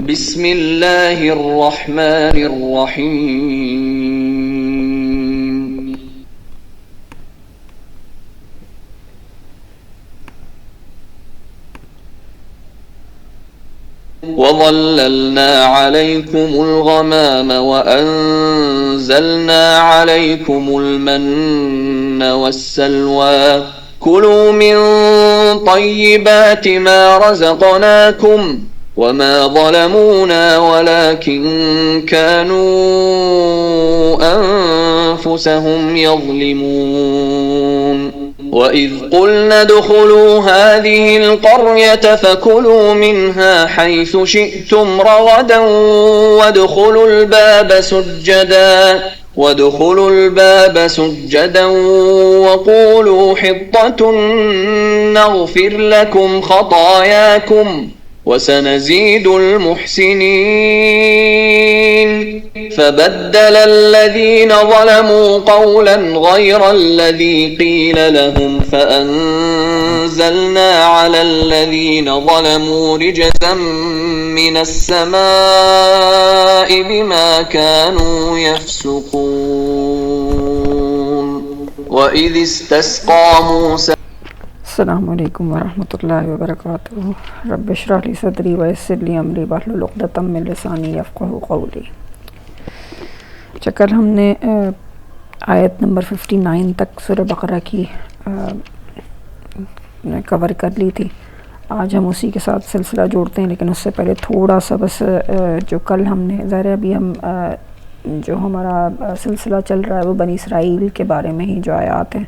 بسم اللہ الرحمن الرحیم وظللنا عليكم الغمام وأنزلنا عليكم المن والسلوى كلوا من طيبات ما رزقناكم وما ظلمونا ولكن كانوا أنفسهم يظلمون وَإِذْ قُلْنَا ادْخُلُوا هَٰذِهِ الْقَرْيَةَ فَكُلُوا مِنْهَا حَيْثُ شِئْتُمْ رَغَدًا وَادْخُلُوا الْبَابَ سُجَّدًا وَقُولُوا حِطَّةٌ نَّغْفِرْ لَكُمْ خَطَايَاكُمْ وَسَنَزِيدُ الْمُحْسِنِينَ فَبَدَّلَ الَّذِينَ ظَلَمُوا قَوْلًا غَيْرَ الَّذِي قِيلَ لَهُمْ فَأَنزَلْنَا عَلَى الَّذِينَ ظَلَمُوا رِجْزًا مِّنَ السَّمَاءِ بِمَا كَانُوا يَفْسُقُونَ وَإِذِ اسْتَسْقَىٰ مُوسَىٰ السلام علیکم ورحمۃ اللہ وبرکاتہ۔ رب اشرح لی صدری ویسر لی امری واحلل عقدۃ من لسانی یفقہوا قولی۔ کل ہم نے آیت نمبر 59 تک سورہ بقرہ کی کور کر لی تھی۔ آج ہم اسی کے ساتھ سلسلہ جوڑتے ہیں، لیکن اس سے پہلے تھوڑا سا بس جو کل ہم نے ظاہر ابھی ہم جو ہمارا سلسلہ چل رہا ہے وہ بنی اسرائیل کے بارے میں ہی جو آیات ہیں،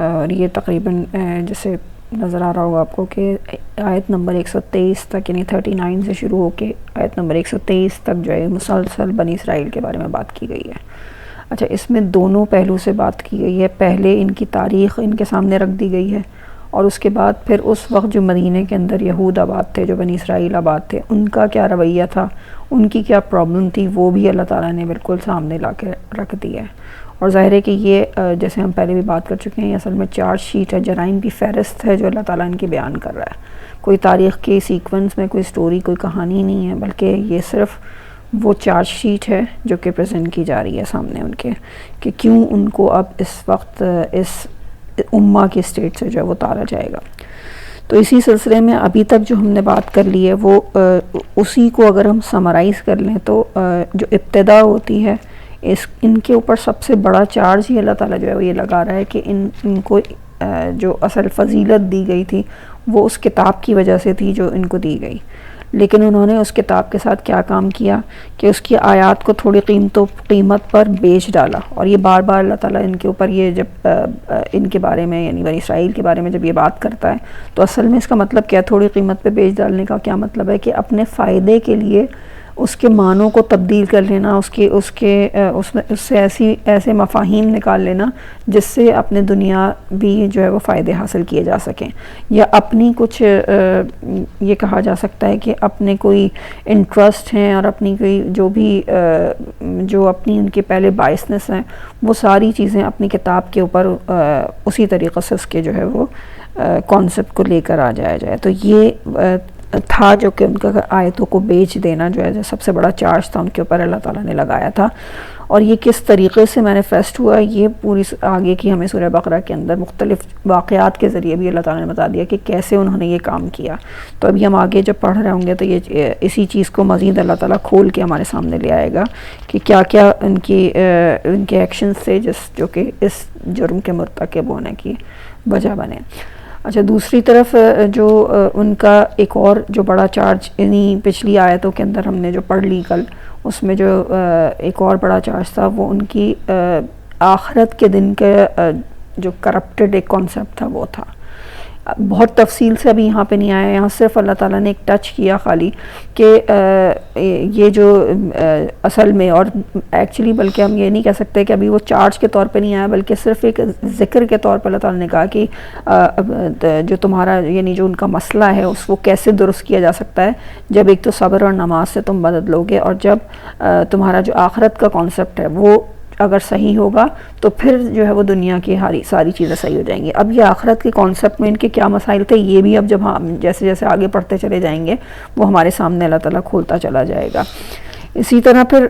اور یہ تقریباً جیسے نظر آ رہا ہوگا آپ کو کہ آیت نمبر 123 تک، یعنی 39 سے شروع ہو کے آیت نمبر 123 تک جو ہے مسلسل بنی اسرائیل کے بارے میں بات کی گئی ہے۔ اچھا، اس میں دونوں پہلو سے بات کی گئی ہے۔ پہلے ان کی تاریخ ان کے سامنے رکھ دی گئی ہے، اور اس کے بعد پھر اس وقت جو مدینہ کے اندر یہود آباد تھے، جو بنی اسرائیل آباد تھے، ان کا کیا رویہ تھا، ان کی کیا پرابلم تھی، وہ بھی اللہ تعالیٰ نے بالکل سامنے لا کے رکھ دیا ہے۔ اور ظاہر ہے کہ یہ جیسے ہم پہلے بھی بات کر چکے ہیں، یہ اصل میں چارج شیٹ ہے، جرائم کی فہرست ہے جو اللہ تعالیٰ ان کی بیان کر رہا ہے۔ کوئی تاریخ کے سیکوینس میں کوئی سٹوری، کوئی کہانی نہیں ہے، بلکہ یہ صرف وہ چارج شیٹ ہے جو کہ پریزنٹ کی جا رہی ہے سامنے ان کے، کہ کیوں ان کو اب اس وقت اس امہ کی اسٹیٹ سے جو ہے وہ اتارا جائے گا۔ تو اسی سلسلے میں ابھی تک جو ہم نے بات کر لی ہے وہ اسی کو اگر ہم سمرائز کر لیں تو جو ابتدا ہوتی ہے ان کے اوپر سب سے بڑا چارج ہی اللہ تعالیٰ جو ہے وہ یہ لگا رہا ہے کہ ان کو جو اصل فضیلت دی گئی تھی وہ اس کتاب کی وجہ سے تھی جو ان کو دی گئی، لیکن انہوں نے اس کتاب کے ساتھ کیا کام کیا کہ اس کی آیات کو تھوڑی قیمت پر بیچ ڈالا۔ اور یہ بار بار اللہ تعالیٰ ان کے اوپر یہ جب ان کے بارے میں، یعنی بنی اسرائیل کے بارے میں جب یہ بات کرتا ہے تو اصل میں اس کا مطلب کیا، تھوڑی قیمت پہ بیچ ڈالنے کا کیا مطلب ہے کہ اپنے فائدے کے لیے اس کے معنوں کو تبدیل کر لینا، اس سے ایسے مفاہیم نکال لینا جس سے اپنے دنیا بھی جو ہے وہ فائدے حاصل کیے جا سکیں، یا اپنی کچھ یہ کہا جا سکتا ہے کہ اپنے کوئی انٹرسٹ ہیں اور اپنی کوئی جو اپنی ان کے پہلے بائسنس ہیں وہ ساری چیزیں اپنی کتاب کے اوپر اسی طریقے سے اس کے جو ہے وہ کانسیپٹ کو لے کر آ جایا جائے۔ تو یہ تھا جو کہ ان کا آیتوں کو بیچ دینا جو ہے سب سے بڑا چارج تھا ان کے اوپر اللہ تعالیٰ نے لگایا تھا، اور یہ کس طریقے سے مینیفیسٹ ہوا یہ پوری آگے کی ہمیں سورہ بقرہ کے اندر مختلف واقعات کے ذریعے بھی اللہ تعالیٰ نے بتا دیا کہ کیسے انہوں نے یہ کام کیا۔ تو ابھی ہم آگے جب پڑھ رہے ہوں گے تو یہ اسی چیز کو مزید اللہ تعالیٰ کھول کے ہمارے سامنے لے آئے گا کہ کیا کیا ان کے ایکشنز تھے جو کہ اس جرم کے مرتکب ہونے کی وجہ بنے۔ اچھا، دوسری طرف جو ان کا ایک اور جو بڑا چارج انہی پچھلی آیتوں کے اندر ہم نے جو پڑھ لی کل، اس میں جو ایک اور بڑا چارج تھا وہ ان کی آخرت کے دن کا جو کرپٹڈ ایک کانسیپٹ تھا وہ تھا۔ بہت تفصیل سے ابھی یہاں پہ نہیں آیا، یہاں صرف اللہ تعالیٰ نے ایک ٹچ کیا خالی کہ یہ جو اصل میں، اور ایکچولی بلکہ ہم یہ نہیں کہہ سکتے کہ ابھی وہ چارج کے طور پہ نہیں آیا، بلکہ صرف ایک ذکر کے طور پر اللہ تعالیٰ نے کہا کہ جو تمہارا یعنی جو ان کا مسئلہ ہے اس کو کیسے درست کیا جا سکتا ہے، جب ایک تو صبر اور نماز سے تم مدد لوگے، اور جب تمہارا جو آخرت کا کانسیپٹ ہے وہ اگر صحیح ہوگا تو پھر جو ہے وہ دنیا کی ساری چیزیں صحیح ہو جائیں گی. اب یہ آخرت کے کانسیپٹ میں ان کے کیا مسائل تھے یہ بھی اب جب ہم جیسے جیسے آگے پڑھتے چلے جائیں گے وہ ہمارے سامنے اللہ تعالیٰ کھولتا چلا جائے گا. اسی طرح پھر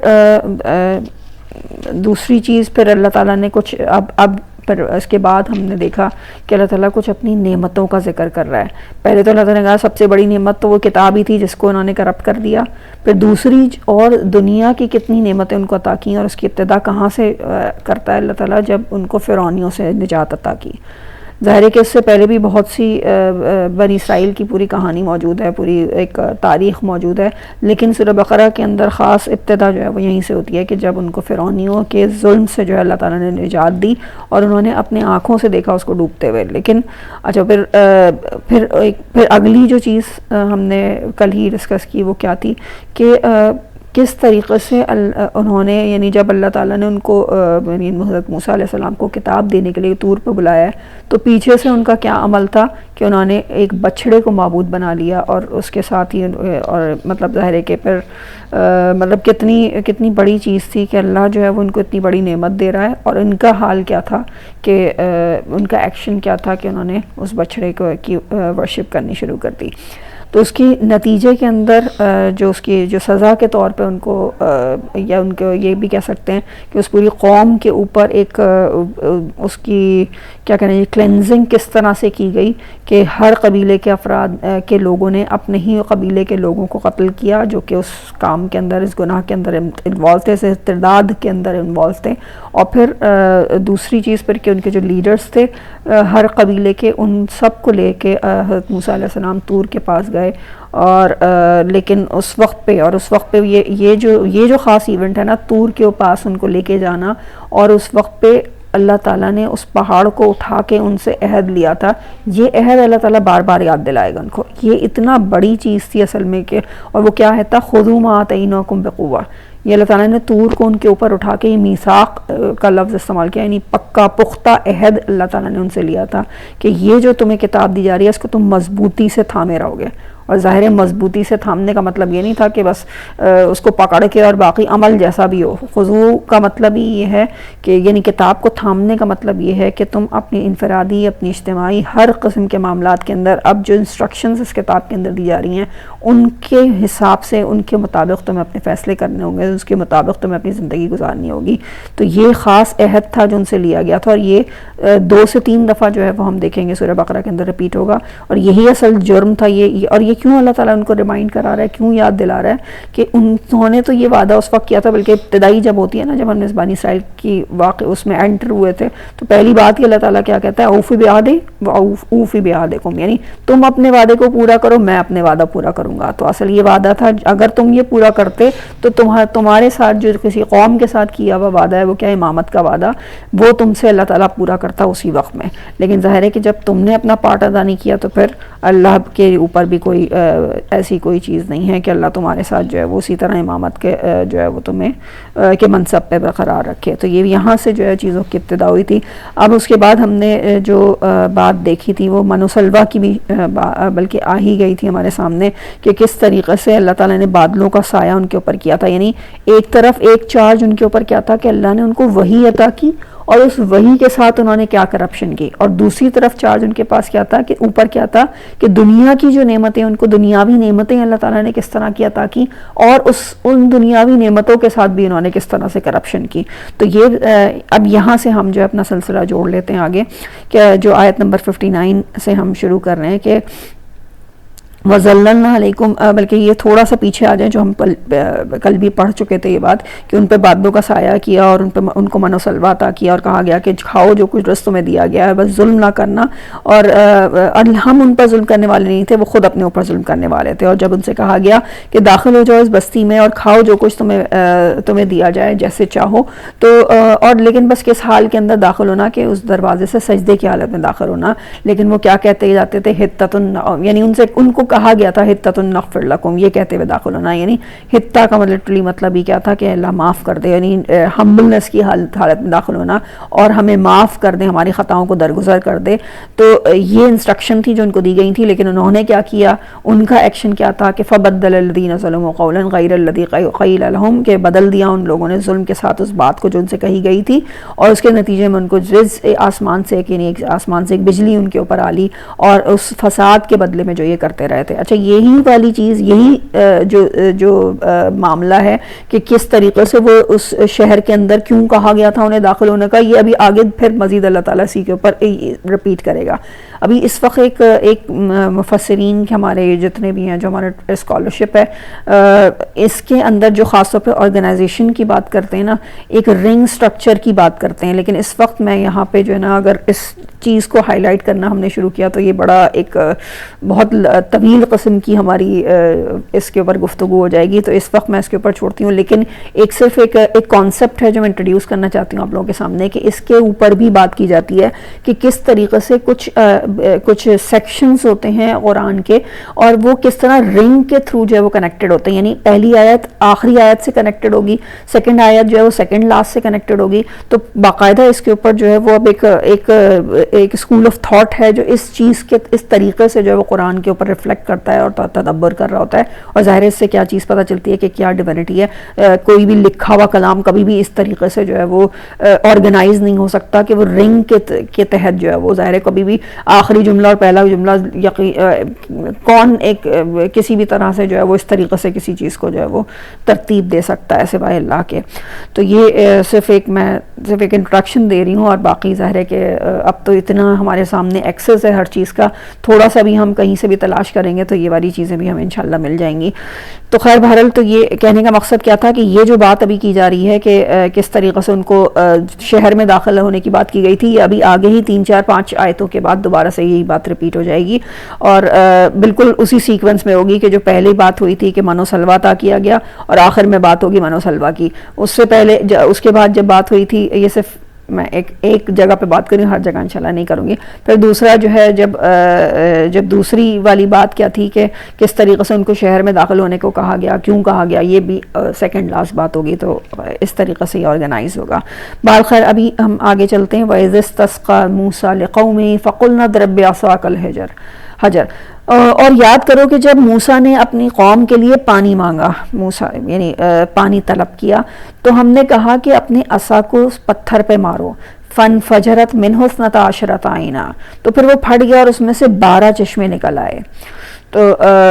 دوسری چیز پھر اللہ تعالیٰ نے کچھ اب پھر اس کے بعد ہم نے دیکھا کہ اللہ تعالیٰ کچھ اپنی نعمتوں کا ذکر کر رہا ہے. پہلے تو اللہ تعالیٰ نے کہا سب سے بڑی نعمت تو وہ کتاب ہی تھی جس کو انہوں نے کرپٹ کر دیا. پھر دوسری اور دنیا کی کتنی نعمتیں ان کو عطا کی اور اس کی ابتدا کہاں سے کرتا ہے اللہ تعالیٰ جب ان کو فرعونیوں سے نجات عطا کی. ظاہر ہے کہ اس سے پہلے بھی بہت سی بنی اسرائیل کی پوری کہانی موجود ہے, پوری ایک تاریخ موجود ہے, لیکن سورہ بقرہ کے اندر خاص ابتدا جو ہے وہ یہیں سے ہوتی ہے کہ جب ان کو فرعونیوں کے ظلم سے جو ہے اللہ تعالیٰ نے نجات دی اور انہوں نے اپنے آنکھوں سے دیکھا اس کو ڈوبتے ہوئے. لیکن اچھا پھر اگلی جو چیز ہم نے کل ہی ڈسکس کی وہ کیا تھی کہ کس طریقے سے انہوں نے یعنی جب اللہ تعالیٰ نے ان کو یعنی حضرت موسیٰ علیہ السلام کو کتاب دینے کے لیے طور پہ بلایا ہے تو پیچھے سے ان کا کیا عمل تھا کہ انہوں نے ایک بچھڑے کو معبود بنا لیا اور اس کے ساتھ ہی اور مطلب ظاہر ہے کہ پھر مطلب کتنی بڑی چیز تھی کہ اللہ جو ہے وہ ان کو اتنی بڑی نعمت دے رہا ہے اور ان کا حال کیا تھا کہ ان کا ایکشن کیا تھا کہ انہوں نے اس بچھڑے کی ورشپ کرنی شروع کر دی. تو اس کی نتیجے کے اندر جو اس کی جو سزا کے طور پہ ان کو یا ان کو یہ بھی کہہ سکتے ہیں کہ اس پوری قوم کے اوپر ایک اس کی کیا کہنا ہے کلینزنگ کس طرح سے کی گئی کہ ہر قبیلے کے افراد کے لوگوں نے اپنے ہی قبیلے کے لوگوں کو قتل کیا جو کہ اس کام کے اندر اس گناہ کے اندر انوالو تھے, اس ارتداد کے اندر انوالو تھے. اور پھر دوسری چیز پھر کہ ان کے جو لیڈرز تھے ہر قبیلے کے ان سب کو لے کے حضرت موسیٰ علیہ السلام طور کے پاس گئے اور لیکن اس وقت پہ یہ جو خاص ایونٹ ہے نا طور کے پاس ان کو لے کے جانا اور اس وقت پہ اللہ تعالیٰ نے اس پہاڑ کو اٹھا کے ان سے عہد لیا تھا. یہ عہد اللہ تعالیٰ بار بار یاد دلائے گا ان کو. یہ اتنا بڑی چیز تھی اصل میں کہ اور وہ کیا ہے تھا خذوا ما آتیناکم بقوہ. یہ اللہ تعالیٰ نے طور کو ان کے اوپر اٹھا کے یہ میثاق کا لفظ استعمال کیا یعنی پکا پختہ عہد اللہ تعالیٰ نے ان سے لیا تھا کہ یہ جو تمہیں کتاب دی جا رہی ہے اس کو تم مضبوطی سے تھامے رہو گے. اور ظاہر مضبوطی سے تھامنے کا مطلب یہ نہیں تھا کہ بس اس کو پکڑ کے اور باقی عمل جیسا بھی ہو. خضوع کا مطلب ہی یہ ہے کہ یعنی کتاب کو تھامنے کا مطلب یہ ہے کہ تم اپنی انفرادی اپنی اجتماعی ہر قسم کے معاملات کے اندر اب جو انسٹرکشنز اس کتاب کے اندر دی جا رہی ہیں ان کے حساب سے ان کے مطابق تمہیں اپنے فیصلے کرنے ہوں گے, اس کے مطابق تمہیں اپنی زندگی گزارنی ہوگی. تو یہ خاص عہد تھا جو ان سے لیا گیا تھا اور یہ 2 سے 3 دفعہ جو ہے وہ ہم دیکھیں گے سورہ بقرہ کے اندر ریپیٹ ہوگا. اور یہی اصل جرم تھا اور یہ کیوں اللہ تعالیٰ ان کو ریمائنڈ کرا رہا ہے, کیوں یاد دلا رہا ہے کہ انہوں نے تو یہ وعدہ اس وقت کیا تھا بلکہ ابتدائی جب ہوتی ہے نا جب ہم نے بنی اسرائیل کی واقع اس میں انٹر ہوئے تھے تو پہلی بات ہی اللہ تعالیٰ کیا کہتا ہے اوفی بعہدی اوفی بعہدکم یعنی تم اپنے وعدے کو پورا کرو میں اپنے وعدہ پورا کروں گا. تو اصل یہ وعدہ تھا اگر تم یہ پورا کرتے تو تمہارے ساتھ جو کسی قوم کے ساتھ کیا ہوا وعدہ ہے وہ کیا امامت کا وعدہ وہ تم سے اللہ تعالیٰ پورا کرتا اسی وقت میں. لیکن ظاہر ہے کہ جب تم نے اپنا پارٹ ادا نہیں کیا تو پھر اللہ کے اوپر بھی کوئی ایسی کوئی چیز نہیں ہے کہ اللہ تمہارے ساتھ جو ہے وہ اسی طرح امامت کے جو ہے وہ تمہیں کے منصب پہ برقرار رکھے. تو یہ یہاں سے جو ہے چیزوں کی ابتدا ہوئی تھی. اب اس کے بعد ہم نے جو بات دیکھی تھی وہ من و سلوہ کی بھی بلکہ آ ہی گئی تھی ہمارے سامنے کہ کس طریقے سے اللہ تعالیٰ نے بادلوں کا سایہ ان کے اوپر کیا تھا. یعنی ایک طرف ایک چارج ان کے اوپر کیا تھا کہ اللہ نے ان کو وحی عطا کی اور اس وحی کے ساتھ انہوں نے کیا کرپشن کی, اور دوسری طرف چارج ان کے پاس کیا تھا کہ اوپر کیا تھا کہ دنیا کی جو نعمتیں ان کو دنیاوی نعمتیں اللہ تعالیٰ نے کس طرح کی عطا کی اور ان دنیاوی نعمتوں کے ساتھ بھی انہوں نے کس طرح سے کرپشن کی. تو یہ اب یہاں سے ہم جو اپنا سلسلہ جوڑ لیتے ہیں آگے کہ جو آیت نمبر 59 سے ہم شروع کر رہے ہیں کہ وَظَلَّلْنَا عَلَيْكُمْ بلکہ یہ تھوڑا سا پیچھے آ جائیں جو ہم کل بھی پڑھ چکے تھے یہ بات کہ ان پہ بادلوں کا سایہ کیا اور ان کو من و سلوہ عطا کیا اور کہا گیا کہ کھاؤ جو کچھ رزق میں دیا گیا ہے بس ظلم نہ کرنا. اور ہم ان پر ظلم کرنے والے نہیں تھے, وہ خود اپنے اوپر ظلم کرنے والے تھے. اور جب ان سے کہا گیا کہ داخل ہو جاؤ اس بستی میں اور کھاؤ جو کچھ تمہیں دیا جائے جیسے چاہو تو اور لیکن بس کس حال کے اندر داخل ہونا کہ اس دروازے سے سجدے کی حالت میں داخل ہونا. لیکن وہ کیا کہتے جاتے تھے حتۃ یعنی ان کو کہا گیا تھا حتۃ نغفر لکم، یہ کہتے ہوئے داخل ہونا، یعنی حتہ کا مطلب یہ کیا تھا کہ اللہ معاف کر دے، یعنی ہمبلنس کی حالت میں داخل ہونا اور ہمیں معاف کر دے، ہماری خطاؤں کو درگزر کر دے. تو یہ انسٹرکشن تھی جو ان کو دی گئی تھی، لیکن انہوں نے کیا کیا، ان کا ایکشن کیا تھا کہ فبدل الذین ظلموا قولا غیر الذی قیل لهم، کہ بدل دیا ان لوگوں نے ظلم کے ساتھ اس بات کو جو ان سے کہی گئی تھی، اور اس کے نتیجے میں ان کو آسمان سے ایک بجلی ان کے اوپر آلی، اور اس فساد کے بدلے میں جو یہ کرتے رہے تھے. اچھا یہی والی چیز، یہی جو معاملہ ہے کہ کس طریقے سے وہ اس شہر کے اندر کیوں کہا گیا تھا انہیں داخل ہونے کا، یہ ابھی آگے پھر مزید اللہ تعالیٰ اسی کے اوپر رپیٹ کرے گا. ابھی اس وقت ایک مفسرین کے ہمارے جتنے بھی ہیں جو ہمارا اسکالرشپ ہے، اس کے اندر جو خاص طور پہ آرگنائزیشن کی بات کرتے ہیں نا، ایک رنگ سٹرکچر کی بات کرتے ہیں، لیکن اس وقت میں یہاں پہ جو ہے نا اگر اس چیز کو ہائی لائٹ کرنا ہم نے شروع کیا تو یہ بڑا ایک بہت طویل قسم کی ہماری اس کے اوپر گفتگو ہو جائے گی، تو اس وقت میں اس کے اوپر چھوڑتی ہوں. لیکن صرف ایک کانسیپٹ ہے جو میں انٹروڈیوس کرنا چاہتی ہوں آپ لوگوں کے سامنے، کہ اس کے اوپر بھی بات کی جاتی ہے کہ کس طریقے سے کچھ سیکشنز ہوتے ہیں قرآن کے، اور وہ کس طرح رنگ کے تھرو جو ہے وہ کنیکٹڈ ہوتے ہیں. یعنی پہلی آیت آخری آیت سے کنیکٹڈ ہوگی، سیکنڈ آیت جو ہے وہ سیکنڈ لاسٹ سے کنیکٹڈ ہوگی. تو باقاعدہ اس کے اوپر جو ہے وہ اب ایک اسکول آف تھاٹ ہے جو اس چیز کے اس طریقے سے جو ہے وہ قرآن کے اوپر ریفلیکٹ کرتا ہے اور تدبر کر رہا ہوتا ہے. اور ظاہر اس سے کیا چیز پتہ چلتی ہے کہ کیا ڈیوینٹی ہے. کوئی بھی لکھا ہوا کلام کبھی بھی اس طریقے سے جو ہے وہ آرگنائز نہیں ہو سکتا کہ وہ رنگ کے تحت جو ہے وہ ظاہر ہے کبھی بھی آخری جملہ اور پہلا جملہ کون کسی بھی طرح سے جو ہے وہ اس طریقے سے کسی چیز کو جو ہے وہ ترتیب دے سکتا ہے سوائے اللہ کے. تو یہ صرف ایک انٹروڈکشن دے رہی ہوں، اور باقی ظاہر ہے کہ اب تو اتنا ہمارے سامنے ایکسس ہے ہر چیز کا، تھوڑا سا بھی ہم کہیں سے بھی تلاش کریں گے تو یہ والی چیزیں بھی ہمیں انشاءاللہ مل جائیں گی. تو خیر بہرحال تو یہ کہنے کا مقصد کیا تھا کہ یہ جو بات ابھی کی جا رہی ہے کہ کس طریقے سے ان کو شہر میں داخل ہونے کی بات کی گئی تھی، یہ ابھی آگے ہی 3 4 5 آیتوں کے بعد دوبارہ سے یہی بات ریپیٹ ہو جائے گی، اور بالکل اسی سیکوینس میں ہوگی کہ جو پہلے بات ہوئی تھی کہ من و سلوہ عطا کیا گیا، اور آخر میں بات ہوگی من و سلوہ کی. اس سے پہلے اس کے بعد جب بات ہوئی تھی، یہ صرف میں ایک جگہ پہ بات کروں، ہر جگہ انشاءاللہ نہیں کروں گی. پھر دوسرا جو ہے جب دوسری والی بات کیا تھی کہ کس طریقے سے ان کو شہر میں داخل ہونے کو کہا گیا، کیوں کہا گیا، یہ بھی سیکنڈ لاسٹ بات ہوگی. تو اس طریقے سے یہ آرگنائز ہوگا. بہرخیر ابھی ہم آگے چلتے ہیں. وَإِذِ اسْتَسْقَىٰ مُوسَىٰ لِقَوْمِهِ فَقُلْنَا اضْرِب بِّعَصَاكَ الْحَجَرَ. اور یاد کرو کہ جب موسیٰ نے اپنی قوم کے لیے پانی مانگا، موسیٰ یعنی پانی طلب کیا، تو ہم نے کہا کہ اپنے عصا کو پتھر پہ مارو. فَانْفَجَرَتْ مِنْهُ اثْنَتَا عَشْرَةَ عَيْنًا، تو پھر وہ پھٹ گیا اور اس میں سے 12 چشمے نکل آئے. تو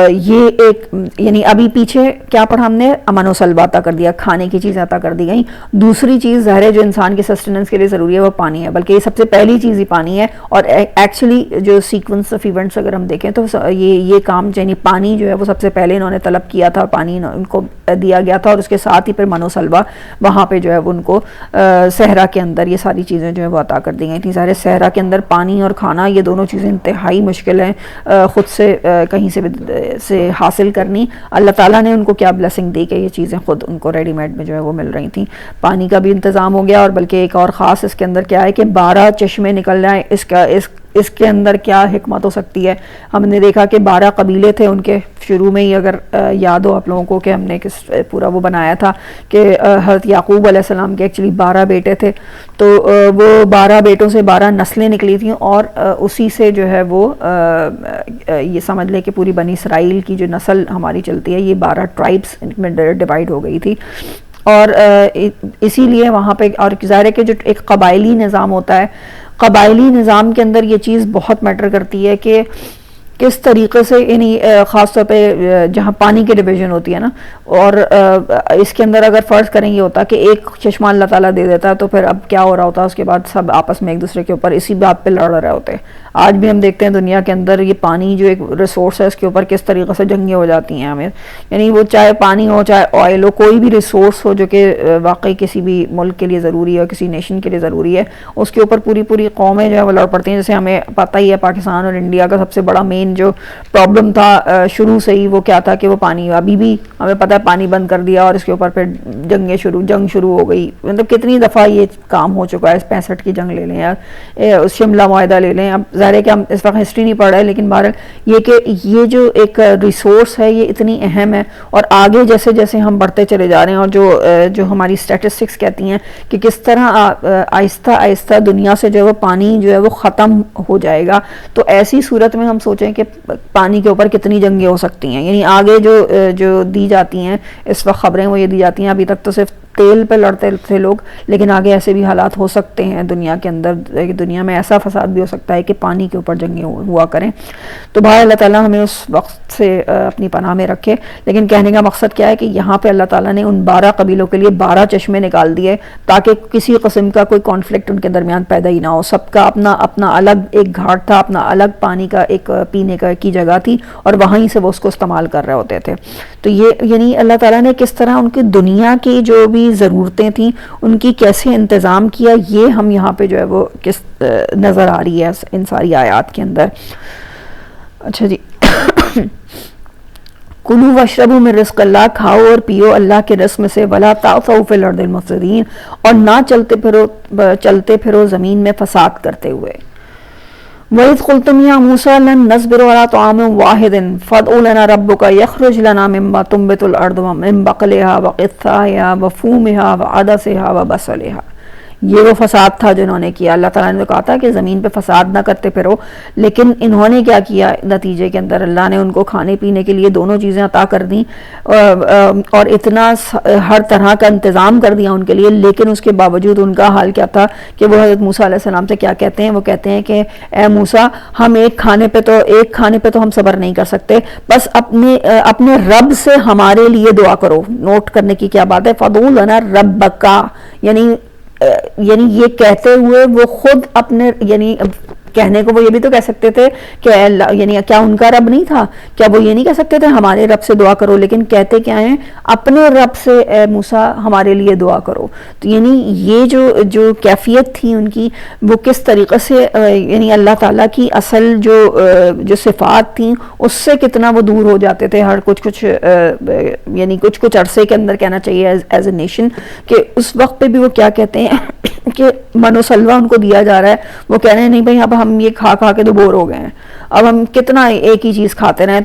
یہ ایک یعنی ابھی پیچھے کیا پڑھا ہم نے، امن و سلوہ عطا کر دیا، کھانے کی چیزیں عطا کر دی گئیں. دوسری چیز ظاہر ہے جو انسان کے سسٹیننس کے لیے ضروری ہے وہ پانی ہے، بلکہ یہ سب سے پہلی چیز ہی پانی ہے. اور ایکچولی جو سیکوینس آف ایونٹس اگر ہم دیکھیں تو یہ کام یعنی پانی جو ہے وہ سب سے پہلے انہوں نے طلب کیا تھا، پانی ان کو دیا گیا تھا، اور اس کے ساتھ ہی پھر من و سلوہ وہاں پہ جو ہے وہ ان کو صحرا کے اندر یہ ساری چیزیں جو ہے وہ عطا کر دی گئی تھیں. ظاہر صحرا کے اندر پانی اور کھانا یہ دونوں چیزیں انتہائی مشکل ہیں خود سے کہیں سے حاصل کرنی. اللہ تعالیٰ نے ان کو کیا بلیسنگ دی کہ یہ چیزیں خود ان کو ریڈی میڈ میں جو ہے وہ مل رہی تھیں. پانی کا بھی انتظام ہو گیا، اور بلکہ ایک اور خاص اس کے اندر کیا ہے کہ 12 چشمے نکل جائیں. اس کے اندر کیا حکمت ہو سکتی ہے. ہم نے دیکھا کہ 12 قبیلے تھے ان کے، شروع میں ہی اگر یاد ہو آپ لوگوں کو کہ ہم نے پورا وہ بنایا تھا کہ حضرت یعقوب علیہ السلام کے ایکچولی 12 بیٹے تھے، تو وہ 12 بیٹوں سے 12 نسلیں نکلی تھیں، اور اسی سے جو ہے وہ یہ سمجھ لے کہ پوری بنی اسرائیل کی جو نسل ہماری چلتی ہے یہ 12 ٹرائبس میں ڈیوائڈ ہو گئی تھی. اور اسی لیے وہاں پہ، اور ظاہر ہے کہ جو ایک قبائلی نظام ہوتا ہے، قبائلی نظام کے اندر یہ چیز بہت میٹر کرتی ہے کہ کس طریقے سے یعنی خاص طور پہ جہاں پانی کی ڈویژن ہوتی ہے نا، اور اس کے اندر اگر فرض کریں یہ ہوتا کہ ایک چشمہ اللہ تعالیٰ دے دیتا تو پھر اب کیا ہو رہا ہوتا، اس کے بعد سب آپس میں ایک دوسرے کے اوپر اسی بات پہ لڑ رہے ہوتے. آج بھی ہم دیکھتے ہیں دنیا کے اندر یہ پانی جو ایک ریسورس ہے اس کے اوپر کس طریقے سے جنگیں ہو جاتی ہیں ہمیں. یعنی وہ چاہے پانی ہو، چاہے آئل ہو، کوئی بھی ریسورس ہو جو کہ واقعی کسی بھی ملک کے لیے ضروری ہے، کسی نیشن کے لیے ضروری ہے، اس کے اوپر پوری قومیں جو ہے وہ لڑ پڑتی ہیں. جیسے ہمیں پتہ ہی ہے پاکستان اور انڈیا کا سب سے بڑا مین جو پرابلم تھا شروع سے ہی وہ کیا تھا کہ وہ پانی، ابھی بھی ہمیں پتہ ہے پانی بند کر دیا اور اس کے اوپر پھر جنگ شروع ہو گئی. مطلب کتنی دفعہ یہ کام ہو چکا ہے. 65 کی جنگ لے لیں یا شملہ معاہدہ لے لیں. اب ظاہر ہے کہ ہم اس وقت ہسٹری نہیں پڑھ رہے، لیکن بہرحال یہ کہ یہ جو ایک ریسورس ہے یہ اتنی اہم ہے، اور آگے جیسے جیسے ہم بڑھتے چلے جا رہے ہیں، اور جو ہماری اسٹیٹسٹکس کہتی ہیں کہ کس طرح آہستہ آہستہ دنیا سے جو ہے وہ پانی جو ہے وہ ختم ہو جائے گا، تو ایسی صورت میں ہم سوچیں کہ پانی کے اوپر کتنی جنگیں ہو سکتی ہیں. یعنی آگے جو دی جاتی ہیں اس وقت خبریں وہ یہ دی جاتی ہیں، ابھی تک تو صرف تیل پہ لڑتے تھے لوگ، لیکن آگے ایسے بھی حالات ہو سکتے ہیں دنیا کے اندر، دنیا میں ایسا فساد بھی ہو سکتا ہے کہ پانی کے اوپر جنگیں ہوا کریں. تو بہر اللہ تعالیٰ ہمیں اس وقت سے اپنی پناہ میں رکھے. لیکن کہنے کا مقصد کیا ہے کہ یہاں پہ اللہ تعالیٰ نے ان 12 قبیلوں کے لیے 12 چشمے نکال دیے تاکہ کسی قسم کا کوئی کانفلکٹ ان کے درمیان پیدا ہی نہ ہو. سب کا اپنا اپنا الگ ایک گھاٹ تھا، اپنا الگ پانی کا ایک پینے کا کی جگہ تھی، اور وہیں سے وہ اس کو استعمال کر رہے ہوتے تھے. تو یہ یعنی اللہ تعالیٰ نے کس طرح ان کی دنیا کی جو بھی ضرورتیں تھیں ان کی کیسے انتظام کیا، یہ ہم یہاں پہ جو ہے وہ کس نظر آ رہی ہے ان ساری آیات کے اندر. اچھا جی، کلوا واشربوا من رزق اللہ، کھاؤ اور پیو اللہ کے رزق میں سے، ولا تعثوا فی الارض المفسدین، اور نہ چلتے پھرو زمین میں فساد کرتے ہوئے. وَإِذْ قُلْتُمْ يَا مُوسَىٰ لَن نَّصْبِرَ عَلَىٰ طَعَامٍ وَاحِدٍ فَادْعُ لَنَا رَبَّكَ يَخْرُجْ لَنَا مِمَّا تُنبِتُ الْأَرْضُ مِن بَقْلِهَا وَقِثَّائِهَا وَفُومِهَا وَعَدَسِهَا وَبَصَلِهَا. یہ وہ فساد تھا جو انہوں نے کیا. اللہ تعالیٰ نے کہا تھا کہ زمین پہ فساد نہ کرتے پھرو، لیکن انہوں نے کیا کیا نتیجے کے اندر؟ اللہ نے ان کو کھانے پینے کے لیے دونوں چیزیں عطا کر دیں اور اتنا ہر طرح کا انتظام کر دیا ان کے لیے، لیکن اس کے باوجود ان کا حال کیا تھا کہ وہ حضرت موسیٰ علیہ السلام سے کیا کہتے ہیں؟ وہ کہتے ہیں کہ اے موسیٰ، ہم ایک کھانے پہ تو ہم صبر نہیں کر سکتے، بس اپنے رب سے ہمارے لیے دعا کرو. نوٹ کرنے کی کیا بات ہے، فَادْعُ لَنَا رَبَّكَ، یعنی یہ کہتے ہوئے وہ خود اپنے کہنے کو وہ یہ بھی تو کہہ سکتے تھے کہ یعنی کیا ان کا رب نہیں تھا؟ کیا وہ یہ نہیں کہہ سکتے تھے ہمارے رب سے دعا کرو؟ لیکن کہتے کیا ہیں؟ اپنے رب سے اے موسیٰ ہمارے لیے دعا کرو. تو یعنی یہ جو کیفیت تھی ان کی، وہ کس طریقے سے یعنی اللہ تعالیٰ کی اصل جو صفات تھیں اس سے کتنا وہ دور ہو جاتے تھے ہر کچھ یعنی کچھ عرصے کے اندر کہنا چاہیے ایز اے نیشن، کہ اس وقت پہ بھی وہ کیا کہتے ہیں کہ منو سلوہ ان کو دیا جا رہا ہے، وہ کہہ رہے ہیں نہیں بھائی اب ہم یہ کھا کے تو بور ہو گئے ہیں، اب ہم کتنا ایک ہی چیز کھاتے رہیں،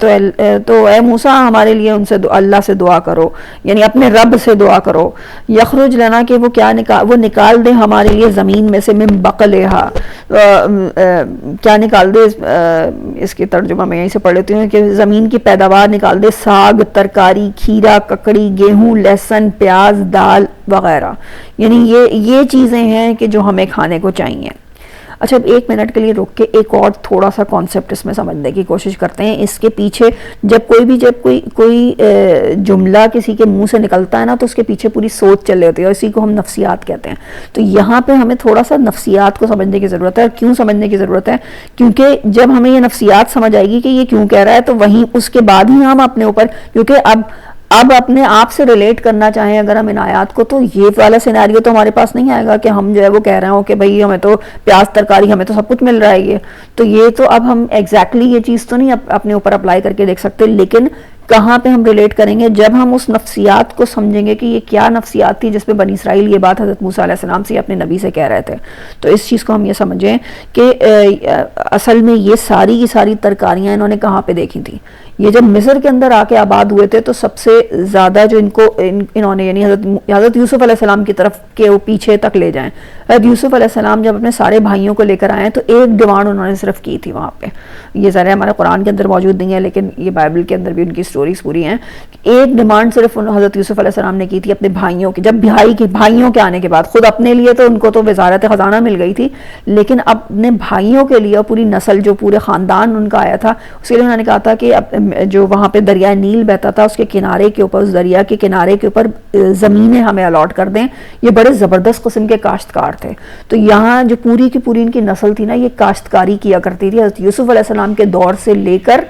تو اے موسیٰ ہمارے لیے ان سے اللہ سے دعا کرو، یعنی اپنے رب سے دعا کرو. یخرج لنا، کہ وہ کیا وہ نکال دے ہمارے لیے زمین میں سے، من بقلہا، کیا نکال دے؟ اس کی ترجمہ میں یہیں سے پڑھ لیتی ہوں کہ زمین کی پیداوار نکال دے، ساگ، ترکاری، کھیرا، ککڑی، گیہوں، لہسن، پیاز، دال وغیرہ. یعنی یہ چیزیں ہیں کہ جو ہمیں کھانے کو چاہیے. اچھا، اب 1 منٹ کے لیے رک کے ایک اور تھوڑا سا کانسیپٹ اس میں سمجھنے کی کوشش کرتے ہیں. اس کے پیچھے جب کوئی جملہ کسی کے منہ سے نکلتا ہے نا، تو اس کے پیچھے پوری سوچ چل رہی ہوتی ہے، اور اسی کو ہم نفسیات کہتے ہیں. تو یہاں پہ ہمیں تھوڑا سا نفسیات کو سمجھنے کی ضرورت ہے. اور کیوں سمجھنے کی ضرورت ہے؟ کیونکہ جب ہمیں یہ نفسیات سمجھ آئے گی کہ یہ کیوں کہہ رہا ہے، تو وہیں اس کے بعد ہی ہم اپنے اوپر، کیونکہ اب اپنے آپ سے ریلیٹ کرنا چاہیں اگر ہم ان آیات کو، تو یہ والا سیناریو تو ہمارے پاس نہیں آئے گا کہ ہم جو ہے وہ کہہ رہے ہوں کہ بھئی ہمیں تو پیاز، ترکاری، ہمیں تو سب کچھ مل رہا ہے. یہ تو اب ہم ایگزیکٹلی یہ چیز تو نہیں اپنے اوپر اپلائی کر کے دیکھ سکتے، لیکن کہاں پہ ہم ریلیٹ کریں گے؟ جب ہم اس نفسیات کو سمجھیں گے کہ یہ کیا نفسیات تھی جس پہ بنی اسرائیل یہ بات حضرت موسیٰ علیہ السلام سے اپنے نبی سے کہہ رہے تھے. تو اس چیز کو ہم یہ سمجھیں کہ اصل میں یہ ساری کی ساری ترکاریاں انہوں نے کہاں پہ دیکھی تھی. یہ جب مصر کے اندر آ کے آباد ہوئے تھے تو سب سے زیادہ جو انہوں نے یعنی حضرت یوسف علیہ السلام کی طرف کے وہ پیچھے تک لے جائیں. حضرت یوسف علیہ السلام جب اپنے سارے بھائیوں کو لے کر آئے تو ایک ڈیمانڈ انہوں نے صرف کی تھی وہاں پہ. یہ ذرا ہمارے قرآن کے اندر موجود نہیں ہے، لیکن یہ بائبل کے اندر بھی ان کی سٹوریز پوری ہیں. ایک ڈیمانڈ صرف حضرت یوسف علیہ السلام نے کی تھی اپنے بھائیوں کی. جب بھائیوں کے آنے کے بعد خود اپنے لیے تو ان کو تو وزارت خزانہ مل گئی تھی، لیکن اپنے بھائیوں کے لیے پوری نسل جو پورے خاندان ان کا آیا تھا، اس کے لیے انہوں نے کہا تھا کہ جو وہاں پہ دریائے نیل بہتا تھا اس کے کنارے کے اوپر، اس دریا کے کنارے کے اوپر زمینیں ہمیں الاٹ کر دیں. یہ بڑے زبردست قسم کے کاشتکار تھے. تو یہاں جو پوری کی پوری ان کی نسل تھی نا، یہ کاشتکاری کیا کرتی تھی حضرت یوسف علیہ السلام کے دور سے لے کر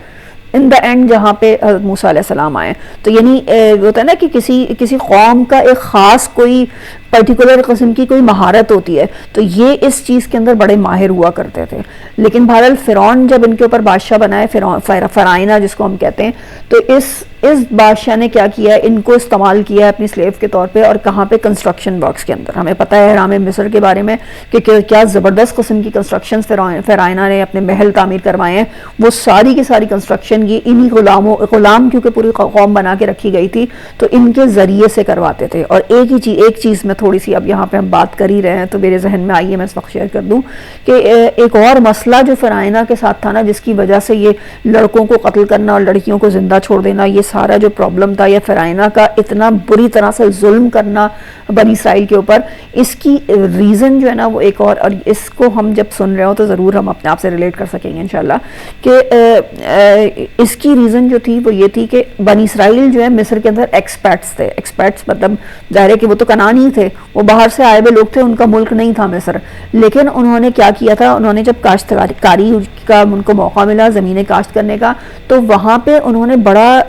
ان دا اینڈ جہاں پہ حضرت موسیٰ علیہ السلام آئے. تو یعنی ہوتا ہے نا کہ کسی قوم کا ایک خاص پرٹیکولر قسم کی کوئی مہارت ہوتی ہے، تو یہ اس چیز کے اندر بڑے ماہر ہوا کرتے تھے. لیکن بہرحال فرعون جب ان کے اوپر بادشاہ بنائے، فرعونہ جس کو ہم کہتے ہیں، تو اس بادشاہ نے کیا کیا، ان کو استعمال کیا اپنی سلیو کے طور پہ. اور کہاں پہ؟ کنسٹرکشن ورکس کے اندر. ہمیں پتہ ہے اہرام مصر کے بارے میں کہ کیا زبردست قسم کی کنسٹرکشن فرعونہ نے اپنے محل تعمیر کروائے ہیں. وہ ساری کی ساری کنسٹرکشن یہ انہی غلام کیونکہ پوری قوم بنا کے رکھی گئی تھی تو ان کے ذریعے سے کرواتے تھے. اور ایک چیز میں تھوڑی سی اب یہاں پہ ہم بات کر ہی رہے ہیں تو میرے ذہن میں آئیے میں اس وقت شیئر کر دوں کہ ایک اور مسئلہ جو فرعونہ کے ساتھ تھا نا، جس کی وجہ سے یہ لڑکوں کو قتل کرنا اور لڑکیوں کو زندہ چھوڑ دینا، یہ سارا جو پرابلم تھا، یہ فرعونہ کا اتنا بری طرح سے ظلم کرنا بنی اسرائیل کے اوپر، اس کی ریزن جو ہے نا وہ ایک اور اس کو ہم جب سن رہے ہو تو ضرور ہم اپنے آپ سے ریلیٹ کر سکیں گے انشاءاللہ کہ اس کی ریزن جو تھی وہ یہ تھی کہ بنی اسرائیل جو ہے مصر کے اندر ایکسپیٹس تھے. ایکسپیٹس مطلب ظاہر ہے کہ وہ تو کنعانی تھے، وہ باہر سے آئے ہوئے لوگ تھے، ان کا ملک نہیں تھا مصر. لیکن انہوں نے کیا کیا تھا، انہوں نے جب کاشتکاری کا ان کو موقع ملا زمینیں کاشت کرنے کا، تو وہاں پہ انہوں نے بڑا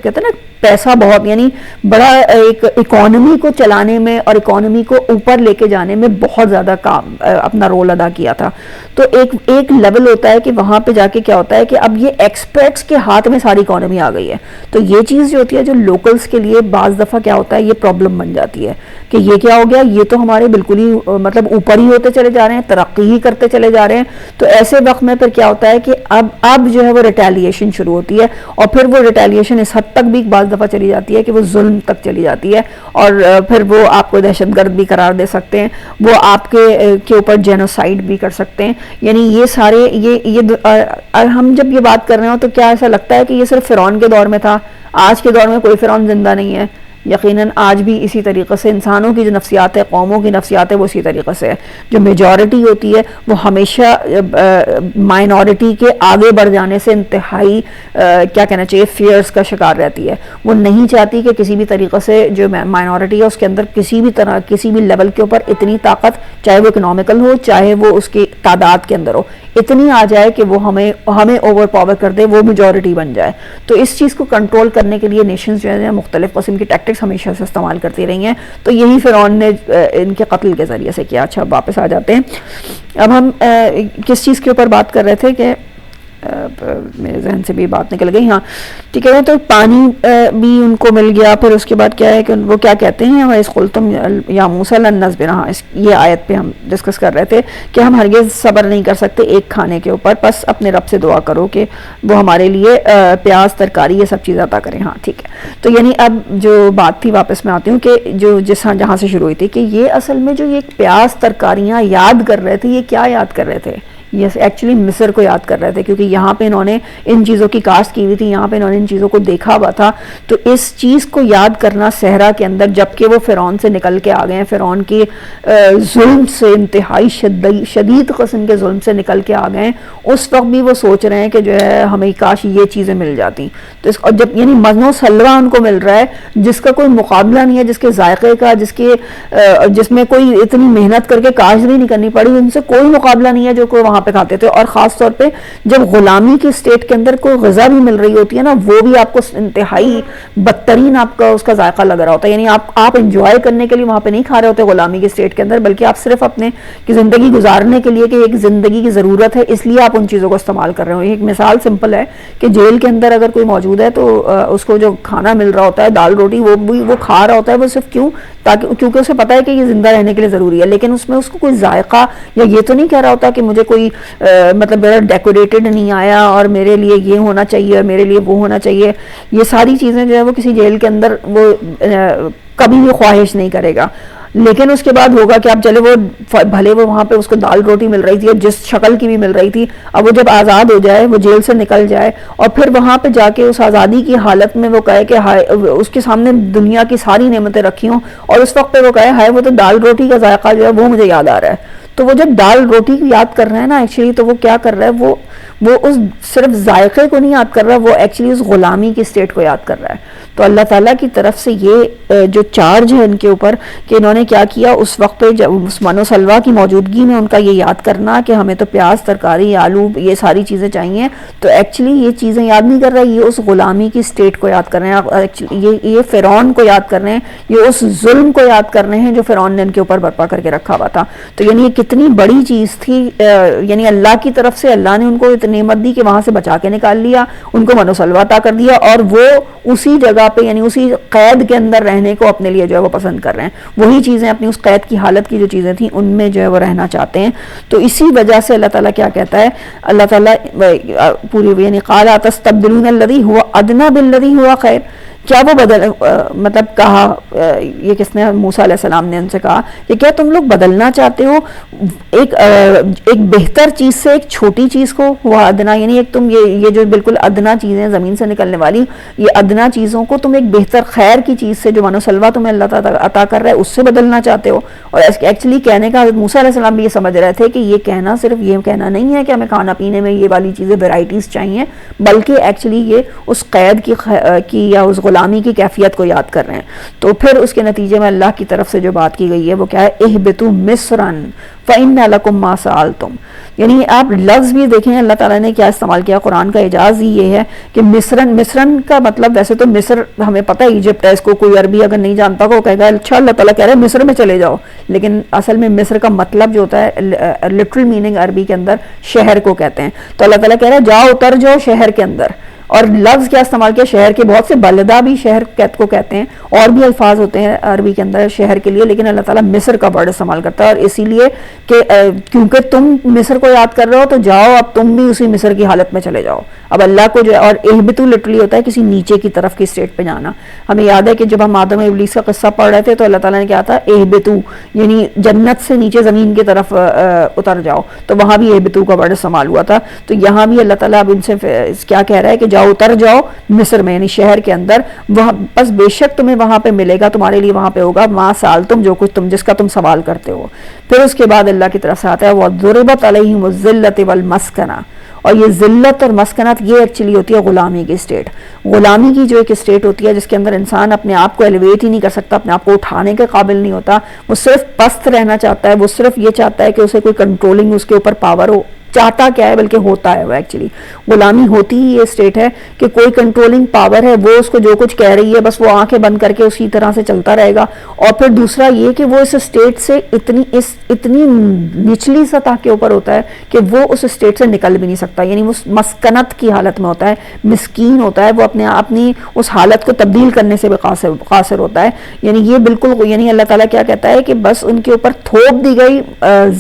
کہتے ہیں نا پیسہ بہت، یعنی بڑا ایک اکانومی کو چلانے میں اور اکانومی کو اوپر لے کے جانے میں بہت زیادہ کام اپنا رول ادا کیا تھا. تو ایک لیول ہوتا ہے کہ وہاں پہ جا کے کیا ہوتا ہے کہ اب یہ ایکسپرٹس کے ہاتھ میں ساری اکانومی آ گئی ہے. تو یہ چیز جو ہوتی ہے جو لوکلز کے لیے بعض دفعہ کیا ہوتا ہے، یہ پرابلم بن جاتی ہے کہ یہ کیا ہو گیا، یہ تو ہمارے بالکل ہی مطلب اوپر ہی ہوتے چلے جا رہے ہیں، ترقی ہی کرتے چلے جا رہے ہیں. تو ایسے وقت میں پھر کیا ہوتا ہے کہ اب جو ہے وہ ریٹیلیشن شروع ہوتی ہے، اور پھر وہ ریٹیلیشن اس حد تک بھی بعض دفعہ چلی جاتی ہے کہ وہ ظلم تک چلی جاتی ہے، اور پھر وہ آپ کو دہشت گرد بھی قرار دے سکتے ہیں، وہ آپ کے اوپر جینوسائیڈ بھی کر سکتے ہیں. یعنی یہ سارے ہم جب یہ بات کر رہے ہوں تو کیا ایسا لگتا ہے کہ یہ صرف فرعون کے دور میں تھا؟ آج کے دور میں کوئی فرعون زندہ نہیں ہے. یقیناً آج بھی اسی طریقے سے انسانوں کی جو نفسیات ہے، قوموں کی نفسیات ہے، وہ اسی طریقے سے ہے. جو میجورٹی ہوتی ہے وہ ہمیشہ مائنورٹی کے آگے بڑھ جانے سے انتہائی کیا کہنا چاہیے فیئرز کا شکار رہتی ہے. وہ نہیں چاہتی کہ کسی بھی طریقے سے جو مائنورٹی ہے اس کے اندر کسی بھی طرح کسی بھی لیول کے اوپر اتنی طاقت، چاہے وہ اکنامیکل ہو چاہے وہ اس کی تعداد کے اندر ہو، اتنی آ جائے کہ وہ ہمیں اوور پاور کر دے، وہ میجورٹی بن جائے. تو اس چیز کو کنٹرول کرنے کے لیے نیشنز جو ہیں مختلف قسم کی ٹیکٹکس ہمیشہ سے استعمال کرتی رہی ہیں. تو یہی فرعون نے ان کے قتل کے ذریعے سے کیا. اچھا واپس آ جاتے ہیں. اب ہم کس چیز کے اوپر بات کر رہے تھے کہ میرے ذہن سے بھی بات نکل گئی. ہاں ٹھیک ہے. تو پانی بھی ان کو مل گیا. پھر اس کے بعد کیا ہے کہ وہ کیا کہتے ہیں، اس قلتم یا موسیٰ لن نصبر، ہاں یہ آیت پہ ہم ڈسکس کر رہے تھے کہ ہم ہرگز صبر نہیں کر سکتے ایک کھانے کے اوپر، بس اپنے رب سے دعا کرو کہ وہ ہمارے لیے پیاز ترکاری یہ سب چیز عطا کریں. ہاں ٹھیک ہے. تو یعنی اب جو بات تھی واپس میں آتی ہوں کہ جہاں سے شروع ہوئی تھی کہ یہ اصل میں جو یہ پیاز ترکاریاں یاد کر رہے تھے، یہ کیا یاد کر رہے تھے؟ یہ ایکچولی مصر کو یاد کر رہے تھے، کیونکہ یہاں پہ انہوں نے ان چیزوں کی کاشت کی ہوئی تھی، یہاں پہ انہوں نے ان چیزوں کو دیکھا ہوا تھا. تو اس چیز کو یاد کرنا صحرا کے اندر جبکہ وہ فرعون سے نکل کے آ گئے ہیں، فرعون کے ظلم سے، انتہائی شدید قسم کے ظلم سے نکل کے آ گئے ہیں، اس وقت بھی وہ سوچ رہے ہیں کہ جو ہے ہمیں کاش یہ چیزیں مل جاتی. تو اور جب یعنی مزن و سلوہ ان کو مل رہا ہے جس کا کوئی مقابلہ نہیں ہے، جس کے ذائقے کا، جس میں کوئی اتنی محنت کر کے کاشت بھی نہیں کرنی پڑی، ان سے کوئی مقابلہ نہیں ہے جو کوئی وہاں پہ کھاتے تھے. اور خاص طور پہ جب غلامی کی اسٹیٹ کے اندر کوئی غذا بھی مل رہی ہوتی ہے نا، وہ بھی آپ کو انتہائی بدترین آپ کا اس کا ذائقہ لگ رہا ہوتا ہے. یعنی آپ انجوائے کرنے کے لیے وہاں پہ نہیں کھا رہے ہوتے غلامی کی اسٹیٹ کے اندر، بلکہ آپ صرف اپنے کی زندگی گزارنے کے لیے کہ ایک زندگی کی ضرورت ہے اس لیے آپ ان چیزوں کو استعمال کر رہے ہو. ایک مثال سمپل ہے کہ جیل کے اندر اگر کوئی موجود ہے تو اس کو جو کھانا مل رہا ہوتا ہے دال روٹی، وہ کھا رہا ہوتا ہے، وہ صرف کیونکہ اسے پتا ہے کہ یہ زندہ رہنے کے لیے ضروری ہے، لیکن اس میں اس کو کوئی ذائقہ یا یہ تو نہیں کہہ رہا ہوتا کہ مجھے کوئی مطلب میرا ڈیکوریٹڈ نہیں آیا اور میرے لیے یہ ہونا چاہیے اور میرے لیے وہ ہونا چاہیے. یہ ساری چیزیں جو ہے وہ کسی جیل کے اندر وہ کبھی بھی خواہش نہیں کرے گا. لیکن اس کے بعد ہوگا کہ اب چلے وہ بھلے وہ وہاں پہ اس کو دال روٹی مل رہی تھی اور جس شکل کی بھی مل رہی تھی، اب وہ جب آزاد ہو جائے، وہ جیل سے نکل جائے اور پھر وہاں پہ جا کے اس آزادی کی حالت میں وہ کہے کہ ہائے، اس کے سامنے دنیا کی ساری نعمتیں رکھی ہوں اور اس وقت پہ وہ کہے ہائے وہ تو دال روٹی کا ذائقہ جو ہے وہ مجھے یاد آ رہا ہے. تو وہ جب دال روٹی کی یاد کر رہے ہیں نا ایکچولی، تو وہ کیا کر رہا ہے، وہ اس صرف ذائقے کو نہیں یاد کر رہا، وہ ایکچولی اس غلامی کی سٹیٹ کو یاد کر رہا ہے. تو اللہ تعالیٰ کی طرف سے یہ جو چارج ہے ان کے اوپر کہ انہوں نے کیا کیا اس وقت پہ جب اس من و سلوہ کی موجودگی میں ان کا یہ یاد کرنا کہ ہمیں تو پیاز، ترکاری، آلو، یہ ساری چیزیں چاہیے، تو ایکچولی یہ چیزیں یاد نہیں کر رہے، یہ اس غلامی کی سٹیٹ کو یاد کر رہے ہیں، یہ فرعون کو یاد کر رہے ہیں، یہ اس ظلم کو یاد کر رہے ہیں جو فرعون نے ان کے اوپر برپا کر کے رکھا ہوا تھا. تو یعنی یہ کتنی بڑی چیز تھی، یعنی اللہ کی طرف سے اللہ نے ان کو اتنی نعمت دی کہ وہاں سے بچا کے نکال لیا، ان کو من و سلوہ عطا کر دیا، اور وہ اسی جگہ پہ یعنی اسی قید کے اندر رہنے کو اپنے لیے جو ہے وہ پسند کر رہے ہیں. وہی چیزیں اپنی اس قید کی حالت کی جو چیزیں تھیں ان میں جو ہے وہ رہنا چاہتے ہیں. تو اسی وجہ سے اللہ تعالیٰ کیا کہتا ہے، اللہ تعالیٰ پوری یعنی قال تستبدلون الذی هو ادنی بالذی هو خیر، کیا وہ بدل مطلب کہا، یہ کس نے، موسیٰ علیہ السلام نے ان سے کہا کہ کیا تم لوگ بدلنا چاہتے ہو ایک بہتر چیز سے ایک چھوٹی چیز کو، وہ ادنا یعنی ایک تم یہ جو بالکل ادنا چیزیں زمین سے نکلنے والی یہ ادنا چیزوں کو تم ایک بہتر خیر کی چیز سے جو من و سلوہ تمہیں اللہ تعالیٰ عطا کر رہا ہے اس سے بدلنا چاہتے ہو. اور ایکچولی کہنے کا حضرت موسیٰ علیہ السلام بھی یہ سمجھ رہے تھے کہ یہ کہنا صرف یہ کہنا نہیں ہے کہ ہمیں کھانا پینے میں یہ والی چیزیں ویرائٹیز چاہیے، بلکہ ایکچولی یہ اس قید کی یا اس غلامی کی کیفیت کو یاد کر رہے ہیں. تو پھر اس کے نتیجے میں اللہ کی طرف سے جو بات کی گئی ہے وہ کیا ہے، اہبطوا مصرا فإن لکم ما سألتم. یعنی آپ لفظ بھی دیکھیں اللہ تعالیٰ نے کیا استعمال کیا. قرآن کا اعجاز ہی یہ ہے کہ مصرن کا مطلب، ویسے تو مصر ہمیں پتہ ہے ایجپٹ ہے، اس کو کوئی عربی اگر نہیں جانتا وہ کہے گا اچھا اللہ تعالیٰ کہہ رہے ہیں مصر میں چلے جاؤ، لیکن اصل میں مصر کا مطلب جو ہوتا ہے لٹرل میننگ عربی کے اندر شہر کو کہتے ہیں. تو اللہ تعالیٰ کہہ رہا ہے جاؤ اتر جاؤ شہر کے اندر. اور لفظ کیا استعمال کیا، شہر کے بہت سے بلدہ بھی شہر کو کہتے ہیں، اور بھی الفاظ ہوتے ہیں عربی کے اندر شہر کے لیے، لیکن اللہ تعالیٰ مصر کا ورڈ استعمال کرتا ہے. اور اسی لیے کہ کیونکہ تم مصر کو یاد کر رہے ہو تو جاؤ اب تم بھی اسی مصر کی حالت میں چلے جاؤ. اب اللہ کو جو ہے، اور اہبطوا لٹرلی ہوتا ہے کسی نیچے کی طرف کی اسٹیٹ پہ جانا. ہمیں یاد ہے کہ جب ہم آدم ابلیس کا قصہ پڑھ رہے تھے تو اللہ تعالیٰ نے کیا تھا، اہبطوا یعنی جنت سے نیچے زمین کی طرف اتر جاؤ، تو وہاں بھی اہبطوا کا ورڈ استعمال ہوا تھا. تو یہاں بھی اللہ تعالیٰ اب ان سے کیا کہہ رہا ہے کہ جاؤ اتر جاؤ مصر میں، یعنی شہر کے اندر، وہاں بس بے شک تمہیں وہاں پہ ملے گا، تمہارے لیے وہاں پہ ہوگا ما سألتم، جو کچھ جس کا تم سوال کرتے ہو. پھر اس کے بعد اللہ کی طرف سے آتا ہے وَضُرِبَتْ عَلَيْهِمُ الذِّلَّةُ وَالْمَسْكَنَةُ. اور یہ ذلت اور مسکنت یہ ایکچولی ہوتی ہے غلامی کی اسٹیٹ. غلامی کی جو ایک اسٹیٹ ہوتی ہے جس کے اندر انسان اپنے آپ کو ایلیویٹ ہی نہیں کر سکتا، اپنے آپ کو اٹھانے کے قابل نہیں ہوتا، وہ صرف پست رہنا چاہتا ہے، وہ صرف یہ چاہتا ہے کہ اسے کوئی کنٹرولنگ اس کے اوپر پاور ہو. چاہتا کیا ہے بلکہ ہوتا ہے وہ ایکچولی. غلامی ہوتی ہی یہ اسٹیٹ ہے کہ کوئی کنٹرولنگ پاور ہے، وہ اس کو جو کچھ کہہ رہی ہے بس وہ آنکھیں بند کر کے اسی طرح سے چلتا رہے گا. اور پھر دوسرا یہ کہ وہ اس اسٹیٹ سے اتنی نچلی سطح کے اوپر ہوتا ہے کہ وہ اس اسٹیٹ سے نکل بھی نہیں سکتا، یعنی وہ مسکنت کی حالت میں ہوتا ہے، مسکین ہوتا ہے، وہ اپنی اس حالت کو تبدیل کرنے سے بھی قاصر ہوتا ہے. یعنی یہ بالکل، یعنی اللہ تعالیٰ کیا کہتا ہے کہ بس ان کے اوپر تھوپ دی گئی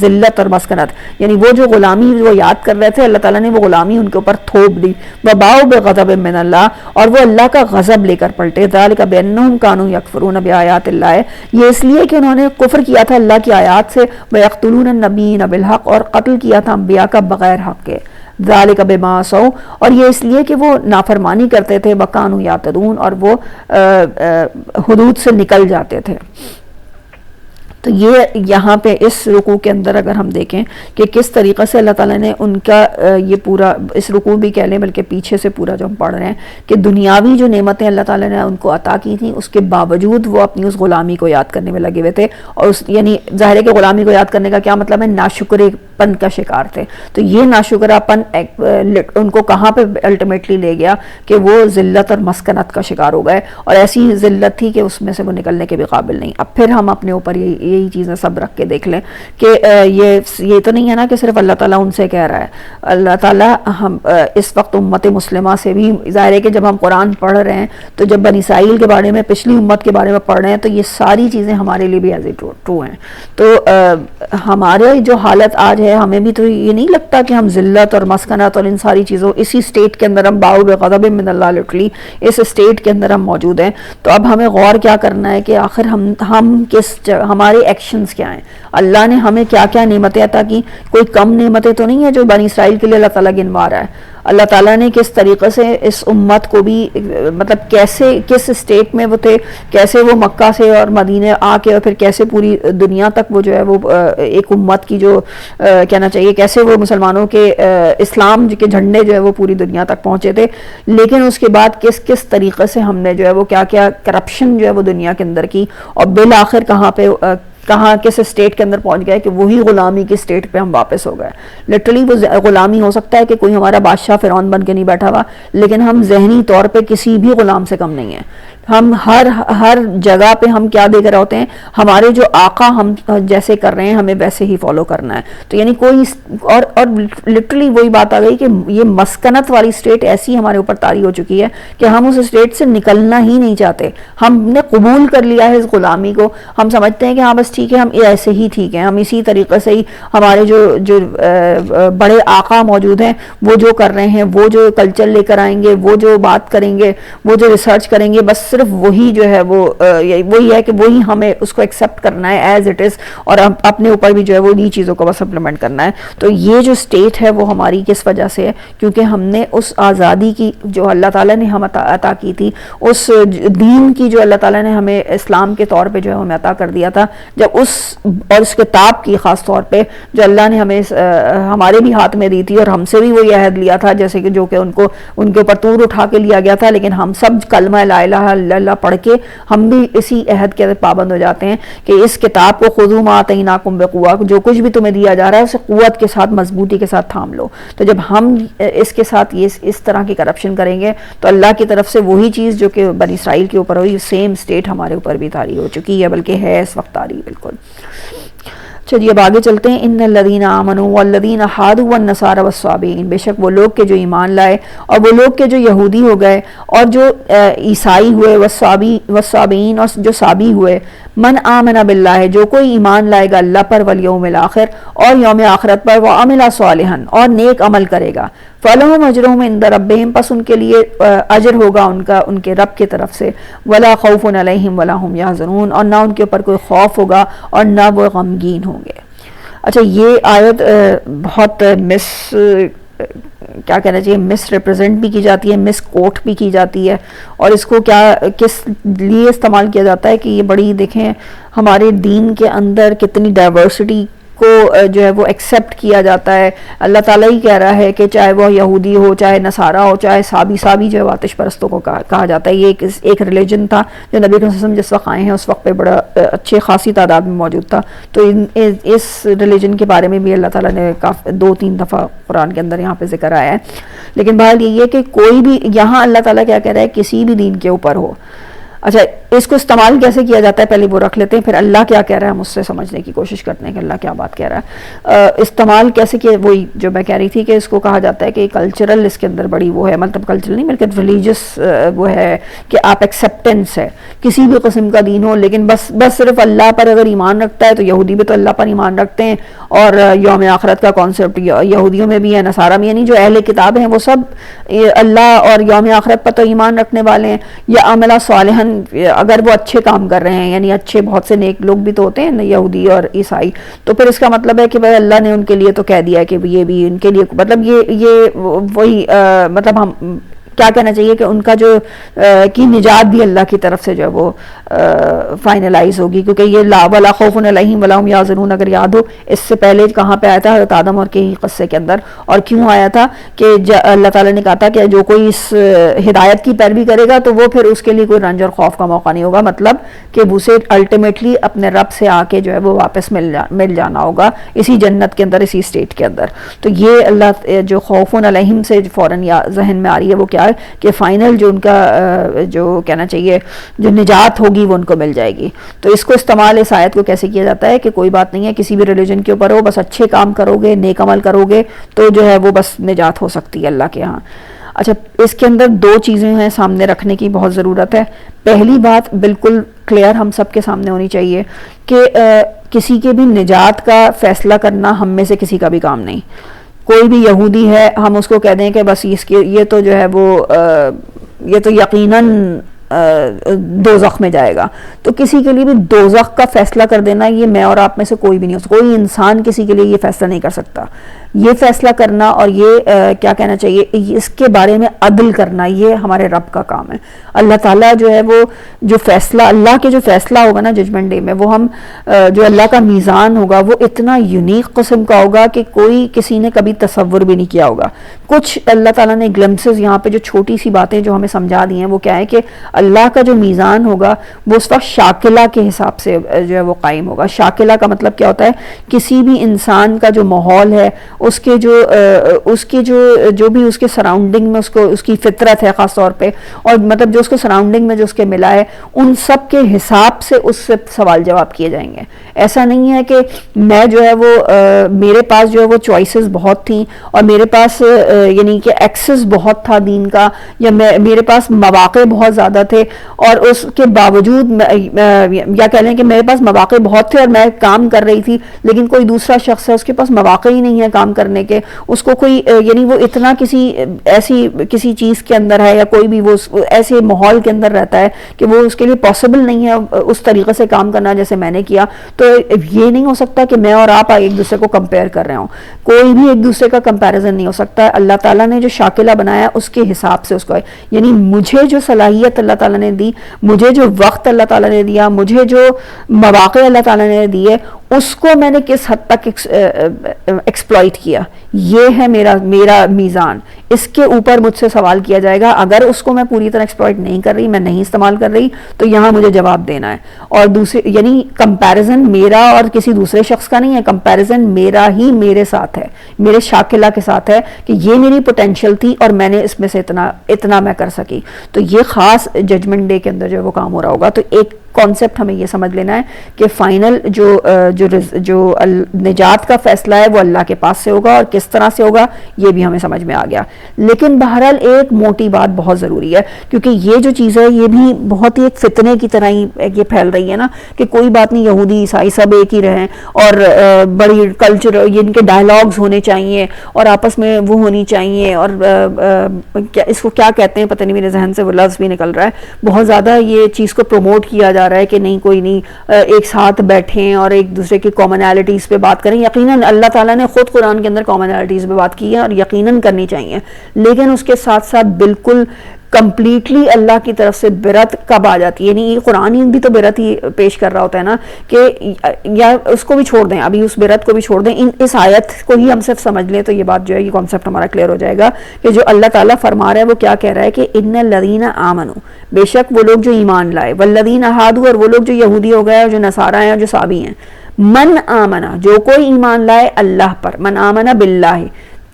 ذلت اور مسکنت، یعنی وہ جو غلامی وہ یاد کر رہے تھے اللہ تعالیٰ نے وہ غلامی ان کے اوپر تھوپ دی. وَبَاءُوا بِغَضَبٍ مِّنَ اللَّهِ، اور وہ اللہ کا غضب لے کر پلٹے. ذَلِكَ بِأَنَّهُمْ كَانُوا يَكْفُرُونَ بِآيَاتِ اللَّهِ، یہ اس لیے کہ انہوں نے کفر کیا تھا اللہ کی آیات سے. وَيَقْتُلُونَ النَّبِيِّينَ بِالْحَقِّ، اور قتل کیا تھا انبیاء کا بغیر حق کے. ذَلِكَ بِمَا عَصَوْا، اور یہ اس لیے کہ وہ نافرمانی کرتے تھے. وَكَانُوا يَعْتَدُونَ، اور وہ حدود سے نکل جاتے تھے. تو یہ یہاں پہ اس رکوع کے اندر اگر ہم دیکھیں کہ کس طریقے سے اللہ تعالیٰ نے ان کا یہ پورا، اس رکوع بھی کہہ لیں بلکہ پیچھے سے پورا جو ہم پڑھ رہے ہیں کہ دنیاوی جو نعمتیں اللہ تعالیٰ نے ان کو عطا کی تھیں اس کے باوجود وہ اپنی اس غلامی کو یاد کرنے میں لگے ہوئے تھے. اور یعنی ظاہر ہے کہ غلامی کو یاد کرنے کا کیا مطلب ہے، ناشکرے پن کا شکار تھے. تو یہ ناشکرہ پن ان کو کہاں پہ الٹیمیٹلی لے گیا کہ وہ ذلت اور مسکنت کا شکار ہو گئے، اور ایسی ذلت تھی کہ اس میں سے وہ نکلنے کے بھی قابل نہیں. اب پھر ہم اپنے اوپر یہی چیزیں سب رکھ کے دیکھ لیں کہ یہ تو نہیں ہے نا کہ صرف اللہ تعالیٰ ان سے کہہ رہا ہے. اللہ تعالیٰ ہم اس وقت امت مسلمہ سے بھی، ظاہر ہے کہ جب ہم قرآن پڑھ رہے ہیں تو جب بنی اسرائیل کے بارے میں، پچھلی امت کے بارے میں پڑھ رہے ہیں تو یہ ساری چیزیں ہمارے لیے بھی ایز اٹ ٹرو ہیں. تو ہمارے جو حالت آج ہے، ہمیں بھی تو یہ نہیں لگتا کہ ہم ذلت اور مسکنت اور ان ساری چیزوں، اسی اسٹیٹ کے اندر ہم باؤ بغضب من اللہ، لٹرلی اس اسٹیٹ کے اندر ہم موجود ہیں. تو اب ہمیں غور کیا کرنا ہے کہ آخر ہم کس، ہمارے ایکشنز کیا ہیں، اللہ نے ہمیں کیا کیا نعمتیں عطا کی. کوئی کم نعمتیں تو نہیں ہیں جو بنی اسرائیل کے لیے اللہ تعالیٰ گنوا رہا ہے. اللہ تعالیٰ نے کس طریقے سے اس امت کو بھی مطلب کیسے کس اسٹیٹ میں وہ تھے، کیسے وہ مکہ سے اور مدینے آ کے اور پھر کیسے پوری دنیا تک وہ جو ہے وہ ایک امت کی جو کہنا چاہیے کیسے وہ مسلمانوں کے اسلام کے جھنڈے جو ہے وہ پوری دنیا تک پہنچے تھے، لیکن اس کے بعد کس طریقے سے ہم نے جو ہے وہ کیا کرپشن جو ہے وہ دنیا کے اندر کی، اور بالآخر کہاں کس اسٹیٹ کے اندر پہنچ گئے کہ وہی غلامی کی اسٹیٹ پہ ہم واپس ہو گئے. لٹرلی وہ غلامی ہو سکتا ہے کہ کوئی ہمارا بادشاہ فرعون بن کے نہیں بیٹھا ہوا، لیکن ہم ذہنی طور پہ کسی بھی غلام سے کم نہیں ہیں. ہم ہر جگہ پہ ہم کیا دیکھ رہے ہوتے ہیں، ہمارے جو آقا ہم جیسے کر رہے ہیں ہمیں ویسے ہی فالو کرنا ہے. تو یعنی کوئی اور لٹرلی وہی بات آ گئی کہ یہ مسکنت والی اسٹیٹ ایسی ہمارے اوپر طاری ہو چکی ہے کہ ہم اس اسٹیٹ سے نکلنا ہی نہیں چاہتے. ہم نے قبول کر لیا ہے اس غلامی کو، ہم سمجھتے ہیں کہ ہاں بس ٹھیک ہے ہم ایسے ہی ٹھیک ہیں، ہم اسی طریقے سے ہی ہمارے جو بڑے آقا موجود ہیں وہ جو کر رہے ہیں، وہ جو کلچر لے کر آئیں گے، وہ جو بات کریں گے، وہ جو ریسرچ کریں گے، بس صرف وہی جو ہے وہ وہی ہے کہ وہی ہمیں اس کو ایکسیپٹ کرنا ہے ایز اٹ از، اور اپنے اوپر بھی جو ہے وہ انہی چیزوں کو بس امپلیمنٹ کرنا ہے. تو یہ جو اسٹیٹ ہے وہ ہماری کس وجہ سے ہے؟ کیونکہ ہم نے اس آزادی کی جو اللہ تعالیٰ نے ہم عطا کی تھی، اس دین کی جو اللہ تعالیٰ نے ہمیں اسلام کے طور پہ جو ہے ہمیں عطا کر دیا تھا، جب اس کتاب کی خاص طور پہ جو اللہ نے ہمیں ہمارے بھی ہاتھ میں دی تھی، اور ہم سے بھی وہ یہ عہد لیا تھا جیسے کہ جو کہ ان کے اوپر طور اٹھا کے لیا گیا تھا، لیکن ہم سب کلمہ لا الہ الا اللہ پڑھ کے ہم بھی اسی عہد کے پابند ہو جاتے ہیں کہ اس کتاب کو خذوا ما آتیناکم بقوۃ، جو کچھ بھی تمہیں دیا جا رہا ہے اسے قوت کے ساتھ مضبوطی کے ساتھ تھام لو. تو جب ہم اس کے ساتھ اس طرح کی کرپشن کریں گے تو اللہ کی طرف سے وہی چیز جو کہ بنی اسرائیل کے اوپر ہوئی، سیم اسٹیٹ ہمارے اوپر بھی طاری ہو چکی ہے، بلکہ ہے اس وقت طاری بالکل. چلیے اب آگے چلتے ہیں. ان الذین آمنوا والذین ہادوا والنصارى والصابئین، بے شک وہ لوگ کہ جو ایمان لائے اور وہ لوگ کہ جو یہودی ہو گئے اور جو عیسائی ہوئے، والصابئین اور جو صابی ہوئے. من آمن باللہ، جو کوئی ایمان لائے گا اللہ پر، والیوم الاخر اور یوم آخرت پر، وعمل صالحا اور نیک عمل کرے گا، فلہم اجرہم عند ربہم، پس ان کے لیے اجر ہوگا ان کے رب کی طرف سے، ولا خوف علیہم ولا ہم یحزنون، اور نہ ان کے اوپر کوئی خوف ہوگا اور نہ وہ غمگین ہوں گے. اچھا یہ آیت بہت کیا کہنا چاہیے مس ریپرزینٹ بھی کی جاتی ہے، مس کوٹ بھی کی جاتی ہے، اور اس کو کس لیے استعمال کیا جاتا ہے کہ یہ بڑی دیکھیں ہمارے دین کے اندر کتنی ڈائیورسٹی کو جو ہے وہ ایکسیپٹ کیا جاتا ہے. اللہ تعالیٰ ہی کہہ رہا ہے کہ چاہے وہ یہودی ہو، چاہے نصارہ ہو، چاہے صابی جو ہے آتش پرستوں کو کہا جاتا ہے. یہ ایک ریلیجن تھا جو نبی صلی اللہ علیہ وسلم جس وقت آئے ہیں اس وقت پہ بڑا اچھے خاصی تعداد میں موجود تھا. تو اس ریلیجن کے بارے میں بھی اللہ تعالیٰ نے 2-3 دفعہ قرآن کے اندر یہاں پہ ذکر آیا ہے. لیکن بہرحال یہ ہے کہ کوئی بھی یہاں اللہ تعالیٰ کیا کہہ رہا ہے، کسی بھی دین کے اوپر ہو. اچھا اس کو استعمال کیسے کیا جاتا ہے پہلے وہ رکھ لیتے ہیں، پھر اللہ کیا کہہ رہا ہے ہم اس سے سمجھنے کی کوشش کرتے ہیں کہ اللہ کیا بات کہہ رہا ہے. استعمال کیسے کیا، وہی جو میں کہہ رہی تھی کہ اس کو کہا جاتا ہے کہ کلچرل اس کے اندر بڑی وہ ہے، مطلب کلچرل نہیں بلکہ ریلیجس وہ ہے کہ آپ ایکسیپٹنس ہے کسی بھی قسم کا دین ہو، لیکن بس صرف اللہ پر اگر ایمان رکھتا ہے تو یہودی بھی تو اللہ پر ایمان رکھتے ہیں، اور یوم آخرت کا کانسیپٹ یہودیوں میں بھی ہے، نصارہ میں، یعنی جو اہل کتاب ہیں وہ سب اللہ اور یوم آخرت پر تو ایمان رکھنے والے ہیں. یا عملہ صالحا، اگر وہ اچھے کام کر رہے ہیں، یعنی اچھے بہت سے نیک لوگ بھی تو ہوتے ہیں یہودی اور عیسائی، تو پھر اس کا مطلب ہے کہ بھائی اللہ نے ان کے لیے تو کہہ دیا ہے کہ یہ بھی ان کے لیے مطلب یہ وہی مطلب ہم کیا کہنا چاہیے کہ ان کا جو کی نجات بھی اللہ کی طرف سے جو ہے وہ فائنلائز ہوگی. کیونکہ یہ لا ولا خوف علیہم ولا ہم یحزنون اگر یاد ہو اس سے پہلے کہاں پہ آیا تھا، حضرت آدم اور کے ہی قصے کے اندر، اور کیوں آیا تھا کہ اللہ تعالیٰ نے کہا تھا کہ جو کوئی اس ہدایت کی پیروی کرے گا تو وہ پھر اس کے لیے کوئی رنج اور خوف کا موقع نہیں ہوگا، مطلب کہ اسے الٹیمیٹلی اپنے رب سے آ کے جو ہے وہ واپس مل جانا ہوگا اسی جنت کے اندر، اسی اسٹیٹ کے اندر. تو یہ اللہ جو خوف علیہم سے فوراً ذہن میں آ رہی ہے وہ کیا ہے کہ فائنل جو ان کا جو کہنا چاہیے جو نجات ہوگی وہ ان کو مل جائے گی. تو اس کو استعمال اس آیت کو کیسے کیا جاتا ہے کہ کوئی بات نہیں ہے کسی بھی ریلیجن کے اوپر ہو، بس اچھے کام کرو گے، نیک عمل کرو گے تو جو ہے وہ بس نجات ہو سکتی ہے اللہ کے ہاں. اچھا اس کے اندر 2 چیزیں ہیں سامنے رکھنے کی بہت ضرورت ہے. پہلی بات بالکل کلیئر ہم سب کے سامنے ہونی چاہیے کہ کسی کے بھی نجات کا فیصلہ کرنا ہم میں سے کسی کا بھی کام نہیں. کوئی بھی یہودی ہے ہم اس کو کہہ دیں کہ بس یہ تو جو ہے وہ یہ تو یقیناً دوزخ میں جائے گا، تو کسی کے لیے بھی دوزخ کا فیصلہ کر دینا یہ میں اور آپ میں سے کوئی بھی نہیں ہو سکتا. کوئی انسان کسی کے لیے یہ فیصلہ نہیں کر سکتا. یہ فیصلہ کرنا اور یہ کیا کہنا چاہیے اس کے بارے میں عدل کرنا، یہ ہمارے رب کا کام ہے۔ اللہ تعالیٰ جو ہے وہ جو فیصلہ اللہ کے جو فیصلہ ہوگا نا ججمنٹ ڈے میں، وہ ہم جو اللہ کا میزان ہوگا وہ اتنا یونیک قسم کا ہوگا کہ کوئی کسی نے کبھی تصور بھی نہیں کیا ہوگا۔ کچھ اللہ تعالیٰ نے گلمسز یہاں پہ جو چھوٹی سی باتیں جو ہمیں سمجھا دی ہیں وہ کیا ہے کہ اللہ کا جو میزان ہوگا وہ اس وقت شاکلہ کے حساب سے جو ہے وہ قائم ہوگا۔ شاکلہ کا مطلب کیا ہوتا ہے؟ کسی بھی انسان کا جو ماحول ہے، اس کے جو بھی اس کے سراؤنڈنگ میں اس کی فطرت ہے خاص طور پہ، اور مطلب جو اس کے سراؤنڈنگ میں جو اس کے ملا ہے، ان سب کے حساب سے اس سے سوال جواب کیے جائیں گے۔ ایسا نہیں ہے کہ میں جو ہے وہ میرے پاس جو ہے وہ چوائسز بہت تھیں اور میرے پاس یعنی کہ ایکسس بہت تھا دین کا، یا میرے پاس مواقع بہت زیادہ تھے اور اس کے باوجود یا کہہ لیں کہ میرے پاس مواقع بہت تھے اور میں کام کر رہی تھی، لیکن کوئی دوسرا شخص ہے اس کے پاس مواقع ہی نہیں ہے کام کرنے کے، اس کو کوئی یعنی وہ اتنا کسی چیز کے اندر ہے یا کوئی بھی وہ ایسے ماحول کے اندر رہتا ہے کہ وہ اس کے لیے پاسبل نہیں ہے اس طریقے سے کام کرنا جیسے میں نے کیا، تو یہ نہیں ہو سکتا کہ میں اور آپ ایک دوسرے کو کمپیئر کر رہے ہوں، کوئی بھی ایک دوسرے کا کمپیریزن نہیں ہو سکتا ہے۔ اللہ تعالیٰ نے جو شاکلہ بنایا اس کے حساب سے اس کو، یعنی مجھے جو صلاحیت اللہ تعالیٰ نے دی، مجھے جو وقت اللہ تعالیٰ نے دیا، مجھے جو مواقع اللہ تعالیٰ نے دیے، اس کو میں نے کس حد تک ایکسپلائٹ کیا، یہ ہے میرا میزان۔ اس کے اوپر مجھ سے سوال کیا جائے گا۔ اگر اس کو میں پوری طرح ایکسپلائٹ نہیں کر رہی، میں نہیں استعمال کر رہی، تو یہاں مجھے جواب دینا ہے۔ اور دوسرے یعنی کمپیریزن میرا اور کسی دوسرے شخص کا نہیں ہے، کمپیریزن میرا ہی میرے ساتھ ہے، میرے شاکلہ کے ساتھ ہے کہ یہ میری پوٹینشیل تھی اور میں نے اس میں سے اتنا میں کر سکی۔ تو یہ خاص ججمنٹ ڈے کے اندر جو وہ کام ہو رہا ہوگا۔ تو ایک کانسیپٹ ہمیں یہ سمجھ لینا ہے کہ فائنل جو نجات کا فیصلہ ہے وہ اللہ کے پاس سے ہوگا، اور کس طرح سے ہوگا یہ بھی ہمیں سمجھ میں آ گیا۔ لیکن بہرحال ایک موٹی بات بہت ضروری ہے، کیونکہ یہ جو چیز ہے یہ بھی بہت ہی ایک فتنے کی طرح ہی یہ پھیل رہی ہے نا، کہ کوئی بات نہیں، یہودی عیسائی سب ایک ہی رہیں، اور بڑی کلچر ان کے ڈائلاگز ہونے چاہیے اور آپس میں وہ ہونی چاہیے، اور اس کو کیا کہتے ہیں پتہ نہیں، میرے ذہن سے وہ لفظ بھی نکل رہا ہے۔ بہت زیادہ یہ چیز کو پروموٹ کیا جا رہا ہے کہ نہیں، کوئی نہیں، ایک ساتھ بیٹھیں اور ایک دوسرے کی کامنالٹیز پہ بات کریں۔ یقیناً اللہ تعالیٰ نے خود قرآن کے اندر کامنالٹیز پہ بات کی ہے اور یقیناً کرنی چاہیے، لیکن اس کے ساتھ ساتھ بالکل کمپلیٹلی اللہ کی طرف سے برت کب آ جاتی ہے؟ یعنی یہ قرآن بھی تو برت ہی پیش کر رہا ہوتا ہے نا، کہ یا اس کو بھی چھوڑ دیں، ابھی اس برت کو بھی چھوڑ دیں، اس آیت کو ہی ہم صرف سمجھ لیں تو یہ بات جو ہے، یہ کانسیپٹ ہمارا کلیئر ہو جائے گا کہ جو اللہ تعالیٰ فرما رہا ہے وہ کیا کہہ رہا ہے کہ ان الذین آمنوا، بے شک وہ لوگ جو ایمان لائے، والذین ہادوا، اور وہ لوگ جو یہودی ہو گئے اور جو نصارہ ہیں اور جو صابی ہیں، من آمنا، جو کوئی ایمان لائے اللہ پر، من آمنا باللہ،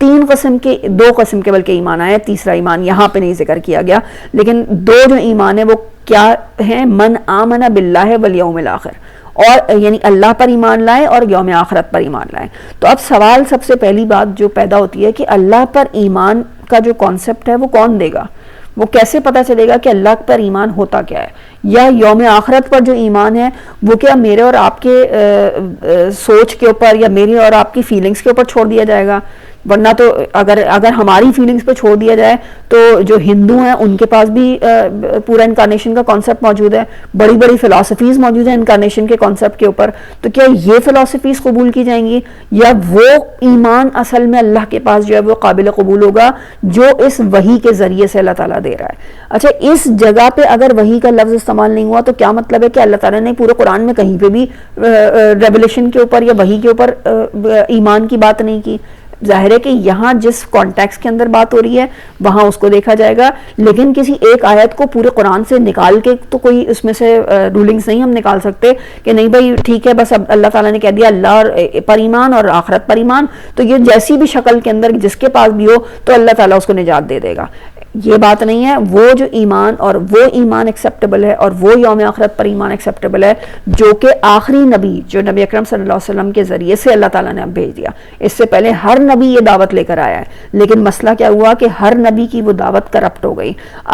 دو قسم کے بلکہ ایمان آئے، تیسرا ایمان یہاں پہ نہیں ذکر کیا گیا، لیکن دو جو ایمان ہے وہ کیا ہیں؟ من آمن باللہ والیوم الآخر، اور یعنی اللہ پر ایمان لائے اور یوم آخرت پر ایمان لائے۔ تو اب سوال سب سے پہلی بات جو پیدا ہوتی ہے کہ اللہ پر ایمان کا جو کانسیپٹ ہے وہ کون دے گا؟ وہ کیسے پتہ چلے گا کہ اللہ پر ایمان ہوتا کیا ہے؟ یا یوم آخرت پر جو ایمان ہے وہ کیا میرے اور آپ کے سوچ کے اوپر یا میری اور آپ کی فیلنگز کے اوپر چھوڑ دیا جائے گا؟ ورنہ تو اگر ہماری فیلنگز پہ چھوڑ دیا جائے تو جو ہندو ہیں ان کے پاس بھی پورا انکارنیشن کا کانسیپٹ موجود ہے، بڑی بڑی فلاسفیز موجود ہیں انکارنیشن کے کانسیپٹ کے اوپر، تو کیا یہ فلاسفیز قبول کی جائیں گی؟ یا وہ ایمان اصل میں اللہ کے پاس جو ہے وہ قابل قبول ہوگا جو اس وحی کے ذریعے سے اللہ تعالیٰ دے رہا ہے؟ اچھا، اس جگہ پہ اگر وحی کا لفظ استعمال نہیں ہوا تو کیا مطلب ہے کہ اللہ تعالیٰ نے پورے قرآن میں کہیں پہ بھی ریولیشن کے اوپر یا وحی کے اوپر ایمان کی بات نہیں کی؟ ظاہر ہے کہ یہاں جس کانٹیکسٹ کے اندر بات ہو رہی ہے وہاں اس کو دیکھا جائے گا، لیکن کسی ایک آیت کو پورے قرآن سے نکال کے تو کوئی اس میں سے رولنگز نہیں ہم نکال سکتے کہ نہیں بھائی ٹھیک ہے بس اب اللہ تعالیٰ نے کہہ دیا اللہ پر ایمان اور آخرت پر ایمان، تو یہ جیسی بھی شکل کے اندر جس کے پاس بھی ہو تو اللہ تعالیٰ اس کو نجات دے دے گا۔ یہ بات نہیں ہے۔ وہ جو ایمان اور وہ ایمان ایکسیپٹیبل ہے اور وہ یوم آخرت پر ایمان ایکسیپٹیبل ہے جو کہ آخری نبی جو نبی اکرم صلی اللہ علیہ وسلم کے ذریعے سے اللہ تعالیٰ نے اب بھیج دیا۔ اس سے پہلے ہر نبی یہ دعوت لے کر آیا ہے، لیکن مسئلہ کیا ہوا کہ ہر نبی کی وہ دعوت کرپٹ ہو گئی۔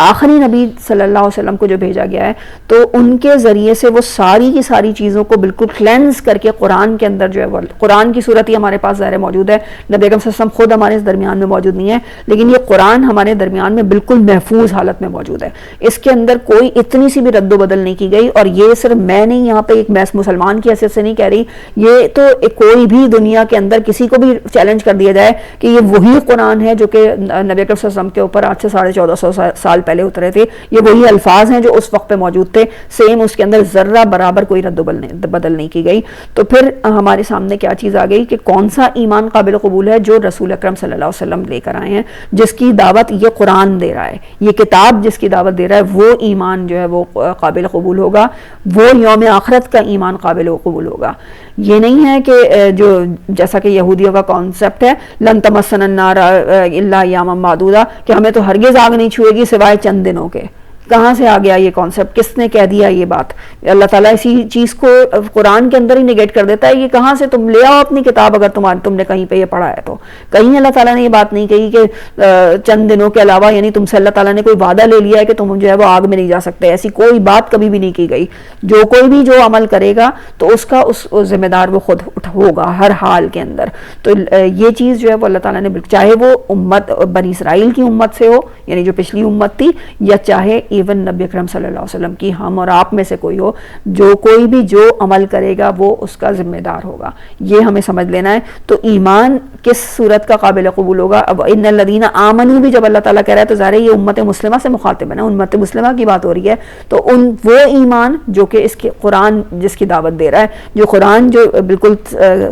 آخری نبی صلی اللہ علیہ وسلم کو جو بھیجا گیا ہے تو ان کے ذریعے سے وہ ساری کی ساری چیزوں کو بالکل کلینز کر کے قرآن کے اندر جو ہے وہ قرآن کی صورت ہی ہمارے پاس ظاہر موجود ہے، نبی اکرم صلی اللہ علیہ وسلم خود ہمارے درمیان میں موجود نہیں ہے، لیکن یہ قرآن ہمارے درمیان میں بالکل محفوظ حالت میں موجود ہے. اس کے اندر کوئی اتنی سی بھی رد و بدل نہیں کی گئی. اور یہ صرف میں نہیں یہاں پہ ایک مسلمان کی حیثیت سے نہیں کہہ رہی, یہ تو کوئی بھی دنیا کے اندر کسی کو بھی چیلنج کر دیا جائے کہ یہ وہی قرآن ہے جو کہ نبی اکرم صلی اللہ علیہ وسلم کے اوپر آج سے 1450 سال پہلے اترے تھے, یہ وہی الفاظ ہیں جو اس وقت پہ موجود تھے, سیم اس کے اندر ذرہ برابر کوئی رد و بدل نہیں کی گئی. تو پھر ہمارے سامنے کیا چیز آ گئی کہ کون سا ایمان قابل قبول ہے؟ جو رسول اکرم صلی اللہ علیہ وسلم لے کر آئے ہیں, جس کی دعوت یہ قرآن دے رہا ہے, یہ کتاب جس کی دعوت دے رہا ہے, وہ ایمان جو ہے وہ قابل قبول ہوگا, وہ یوم آخرت کا ایمان قابل قبول ہوگا. یہ نہیں ہے کہ جو جیسا کہ یہودیوں کا کانسیپٹ ہے لن تمسنا النار الا ایاما معدودہ, کہ ہمیں تو ہرگز آگ نہیں چھوئے گی سوائے چند دنوں کے. کہاں سے آ گیا یہ کانسیپٹ؟ کس نے کہہ دیا یہ بات؟ اللہ تعالیٰ اسی چیز کو قرآن کے اندر ہی نگیٹ کر دیتا ہے. یہ کہاں سے تم لے آؤ اپنی کتاب اگر تم نے کہیں پہ یہ پڑھا ہے تو؟ کہیں اللہ تعالیٰ نے یہ بات نہیں کہی کہ چند دنوں کے علاوہ, یعنی تم سے اللہ تعالیٰ نے کوئی وعدہ لے لیا ہے کہ تم جو ہے وہ آگ میں نہیں جا سکتے, ایسی کوئی بات کبھی بھی نہیں کی گئی. جو کوئی بھی جو عمل کرے گا تو اس کا اس ذمہ دار وہ خود ہوگا ہر حال کے اندر. تو یہ چیز جو ہے وہ اللہ تعالیٰ نے, چاہے وہ امت بنی اسرائیل کی امت سے ہو, یعنی جو پچھلی امت تھی, یا چاہے ایون نبی اکرم صلی اللہ علیہ وسلم کی ہم اور آپ میں سے کوئی ہو, جو کوئی بھی جو عمل کرے گا وہ اس کا ذمہ دار ہوگا. یہ ہمیں سمجھ لینا ہے. تو ایمان کس صورت کا قابل قبول ہوگا؟ اب ان الذین آمنوا بھی جب اللہ تعالیٰ کہہ رہا ہے تو ظاہر ہے یہ امت مسلمہ سے مخاطب ہے نا, امت مسلمہ کی بات ہو رہی ہے. تو وہ ایمان جو کہ اس کے قرآن جس کی دعوت دے رہا ہے, جو قرآن جو بالکل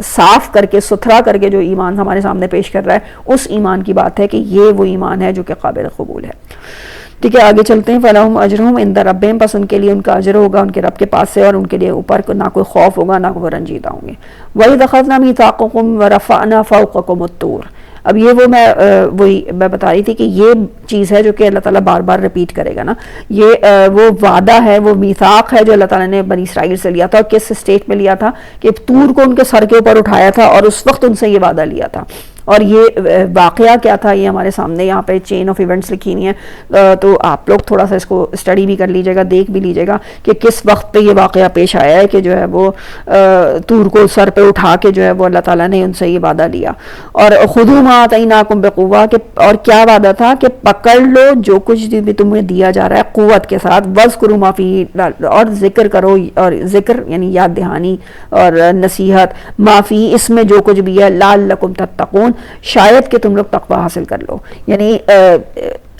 صاف کر کے ستھرا کر کے جو ایمان ہمارے سامنے پیش کر رہا ہے, اس ایمان کی بات ہے کہ یہ وہ ایمان ہے جو کہ قابل قبول ہے. ٹھیک ہے, آگے چلتے ہیں. فَلَهُمْ أَجْرُهُمْ عِنْدَ رَبِّهِمْ, پس ان کے لیے ان کا اجر ہوگا ان کے رب کے پاس سے, اور ان کے لیے اوپر نہ کوئی خوف ہوگا نہ کوئی رنجیدہ ہوں گے. وَإِذْ أَخَذْنَا مِيثَاقَكُمْ وَرَفَعْنَا فَوْقَكُمُ الطُّورَ. اب یہ وہی میں بتا رہی تھی کہ یہ چیز ہے جو کہ اللہ تعالیٰ بار بار ریپیٹ کرے گا نا. یہ وہ وعدہ ہے, وہ میثاق ہے جو اللہ تعالیٰ نے بنی اسرائیل سے لیا تھا. اور کس اسٹیٹ میں لیا تھا؟ کہ طور کو ان کے سر کے اوپر اٹھایا تھا اور اس وقت ان سے یہ وعدہ لیا تھا. اور یہ واقعہ کیا تھا, یہ ہمارے سامنے یہاں پہ چین آف ایونٹس لکھی ہوئی ہیں, تو آپ لوگ تھوڑا سا اس کو اسٹڈی بھی کر لیجیے گا, دیکھ بھی لیجیے گا کہ کس وقت پہ یہ واقعہ پیش آیا ہے کہ جو ہے وہ طور کو سر پہ اٹھا کے جو ہے وہ اللہ تعالیٰ نے ان سے یہ وعدہ لیا. اور خذوا ما آتیناکم بقوہ, اور کیا وعدہ تھا کہ پکڑ لو جو کچھ بھی تمہیں دیا جا رہا ہے قوت کے ساتھ. واذکروا ما فیہ, اور ذکر کرو, اور ذکر یعنی یاد دہانی اور نصیحت, ما فیہ اس میں جو کچھ بھی ہے, لعلکم تتقون, شاید کہ تم لوگ تقوی حاصل کر لو. یعنی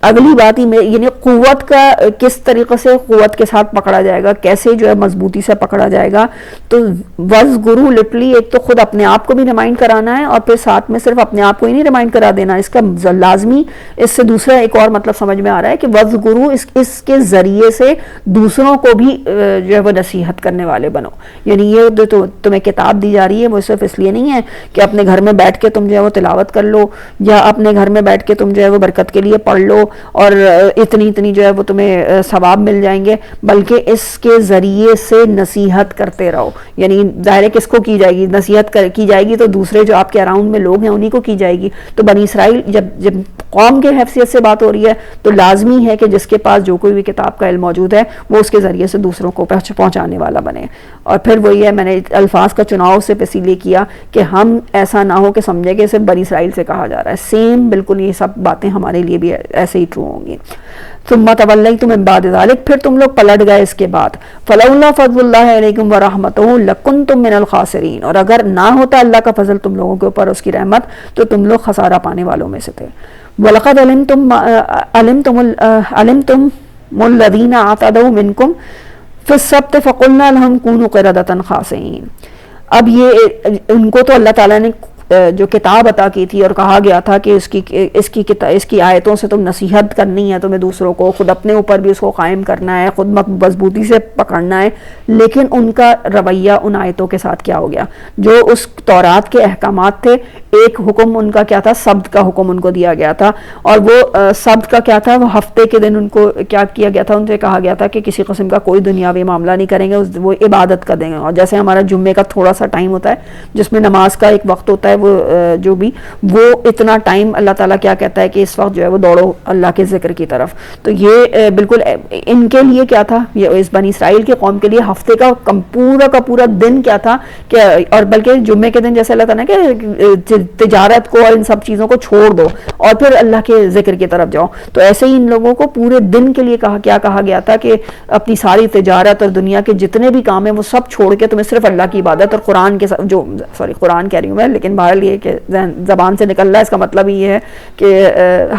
اگلی بات ہی میں, یعنی قوت کا کس طریقے سے قوت کے ساتھ پکڑا جائے گا, کیسے جو ہے مضبوطی سے پکڑا جائے گا. تو وَاذْكُرُوا لٹرلی ایک تو خود اپنے آپ کو بھی ریمائنڈ کرانا ہے, اور پھر ساتھ میں صرف اپنے آپ کو ہی نہیں ریمائنڈ کرا دینا, اس کا لازمی اس سے دوسرا ایک اور مطلب سمجھ میں آ رہا ہے کہ وَاذْكُرُوا اس کے ذریعے سے دوسروں کو بھی جو ہے وہ نصیحت کرنے والے بنو. یعنی یہ تو تمہیں کتاب دی جا رہی ہے, وہ صرف اس لیے نہیں ہے کہ اپنے گھر میں بیٹھ کے تم جو ہے وہ تلاوت کر لو, یا اپنے گھر میں بیٹھ کے تم جو ہے وہ برکت کے لیے پڑھ لو اور اتنی جو ہے وہ تمہیں ثواب مل جائیں گے, بلکہ اس کے ذریعے سے نصیحت کرتے رہو. یعنی ظاہر کس کو کی جائے گی نصیحت کی جائے گی؟ تو دوسرے جو آپ کے اراؤنڈ میں لوگ ہیں انہی کو کی جائے گی. تو بنی اسرائیل جب قوم کے حیثیت سے بات ہو رہی ہے تو لازمی ہے کہ جس کے پاس جو کوئی بھی کتاب کا علم موجود ہے وہ اس کے ذریعے سے دوسروں کو پہنچانے والا بنے. اور پھر وہی ہے, میں نے الفاظ کا چناؤ سے اسی لیے کیا کہ ہم ایسا نہ ہو کہ سمجھے کہ صرف بنی اسرائیل سے کہا جا رہا ہے. سیم بالکل یہ سب باتیں ہمارے لیے بھی ایسے ہی ٹرو ہوں گی. ثم تولیتم من بعد ذلک, پھر تم لوگ پلٹ گئے اس کے بعد. فلولا فضل اللہ علیکم ورحمتہ لکنتم من الخاسرین, اور اگر نہ ہوتا اللہ کا فضل تم لوگوں کے اوپر, اس کی رحمت, تو تم لوگ خسارہ پانے والوں میں سے تھے. وَلَقَدْ عَلِمْتُمُ الَّذِينَ اعْتَدَوْا مِنْكُمْ فِي السَّبْتِ فَقُلْنَا لَهُمْ كُونُوا قِرَدَةً خَاسِئِينَ. اب یہ ان کو تو اللہ تعالیٰ نے جو کتاب عطا کی تھی اور کہا گیا تھا کہ اس کی آیتوں سے تم نصیحت کرنی ہے, تمہیں دوسروں کو, خود اپنے اوپر بھی اس کو قائم کرنا ہے, خود مضبوطی سے پکڑنا ہے. لیکن ان کا رویہ ان آیتوں کے ساتھ کیا ہو گیا؟ جو اس تورات کے احکامات تھے, ایک حکم ان کا کیا تھا, سبت کا حکم ان کو دیا گیا تھا. اور وہ سبت کا کیا تھا, وہ ہفتے کے دن ان کو کیا کیا گیا تھا, ان سے کہا گیا تھا کہ کسی قسم کا کوئی دنیاوی معاملہ نہیں کریں گے, وہ عبادت کر دیں گے. اور جیسے ہمارا جمعے کا تھوڑا سا ٹائم ہوتا ہے جس میں نماز کا ایک وقت ہوتا ہے, وہ جو بھی وہ اتنا ٹائم اللہ تعالیٰ کیا کہتا ہے کہ اس وقت جو ہے وہ دوڑو اللہ کے ذکر کی طرف. تو یہ بالکل ان کے لیے کیا تھا, یہ اس بنی اسرائیل کی قوم کے لیے ہفتے کا پورا دن کیا تھا کہ, اور بلکہ جمعے کے دن جیسے اللہ تعالیٰ نے کہ تجارت کو اور ان سب چیزوں کو چھوڑ دو اور پھر اللہ کے ذکر کی طرف جاؤ. تو ایسے ہی ان لوگوں کو پورے دن کے لیے کہا گیا تھا کہ اپنی ساری تجارت اور دنیا کے جتنے بھی کام ہیں وہ سب چھوڑ کے تمہیں صرف اللہ کی عبادت اور قرآن کے جو قرآن کہہ رہی ہوں میں, لیکن بہرحال یہ کہ زبان سے نکل رہا ہے اس کا مطلب یہ ہے کہ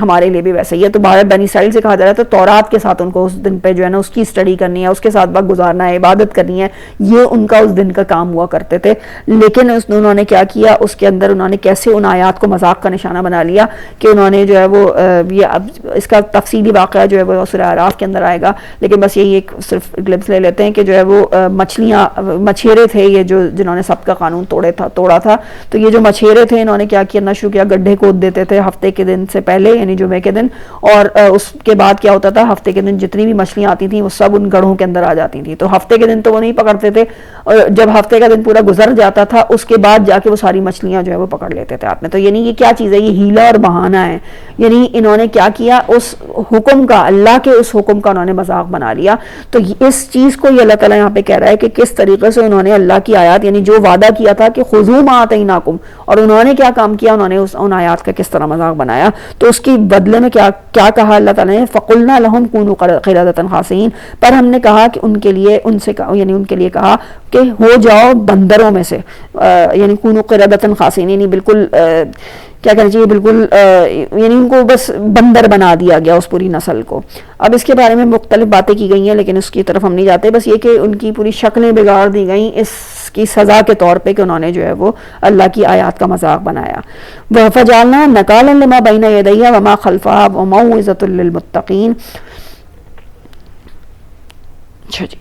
ہمارے لیے بھی ویسے ہی ہے. تو بہرحال بنی اسرائیل سے کہا جا رہا ہے تو تورات کے ساتھ ان کو اس دن پہ جو ہے نا اس کی اسٹڈی کرنی ہے, اس کے ساتھ وقت گزارنا ہے, عبادت کرنی ہے, یہ ان کا اس دن کا کام ہوا کرتے تھے. لیکن انہوں نے کیا کیا, اس کے اندر انہوں نے کیسے ان آیات کو مذاق کا نشانہ بنا لیا کہ انہوں نے جو ہے وہ یہ اس کا تفصیلی واقعہ جو ہے وہ سورہ اعراف کے اندر آئے گا, لیکن بس یہی ایک صرف گلپس لے لیتے ہیں کہ جو ہے وہ مچھیرے تھے یہ جو جنہوں نے سب کا قانون توڑا تھا. تو یہ جو مچھیرے تھے انہوں نے کیا کیا, شروع کیا گڈھے کھود دیتے تھے ہفتے کے دن سے پہلے یعنی جمعے کے دن, اور اس کے بعد کیا ہوتا تھا ہفتے کے دن جتنی بھی مچھلیاں آتی تھیں وہ سب ان گڑھوں کے اندر آ جاتی تھیں. تو ہفتے کے دن تو وہ نہیں پکڑتے تھے, اور جب ہفتے کا دن پورا گزر جاتا تھا اس کے بعد جا کے وہ ساری مچھلیاں جو ہے وہ پکڑ لیتے تھے ہاتھ میں. تو یعنی یہ کیا چیز ہے, یہ ہیلا اور بہانہ ہے. یعنی انہوں نے کیا کیا, اس حکم کا, اللہ کے اس حکم کا انہوں نے مذاق بنا لیا. تو اس چیز کو یہ اللہ تعالیٰ یہاں پہ کہہ رہا ہے کہ کس طریقے سے انہوں نے اللہ کی آیات یعنی جو وعدہ کیا تھا کہ خذوا ما آتیناکم, اور انہوں نے کیا کام کیا, انہوں نے ان آیات کا کس طرح مذاق بنایا. تو اس کی بدلے میں کیا کہا اللہ تعالیٰ نے, فَقُلْنَا لَهُمْ كُونُوا قِرَدَةً خَاسِئِينَ, پر ہم نے کہا کہ ان کے لیے ان کے لیے کہا کہ ہو جاؤ بندروں میں سے, یعنی كُونُوا قِرَدَةً خَاسِئِينَ, یعنی بالکل کیا کہنا چاہیے, بالکل یعنی ان کو بس بندر بنا دیا گیا اس پوری نسل کو. اب اس کے بارے میں مختلف باتیں کی گئی ہیں لیکن اس کی طرف ہم نہیں جاتے, بس یہ کہ ان کی پوری شکلیں بگاڑ دی گئیں اس کی سزا کے طور پہ کہ انہوں نے جو ہے وہ اللہ کی آیات کا مذاق بنایا. وَفَجَعَلْنَا نَكَالًا لِمَا بَيْنَ يَدَيْهَا وَمَا خَلْفَهَا وَمَوْعِظَةً لِّلْمُتَّقِينَ. اچھا جی,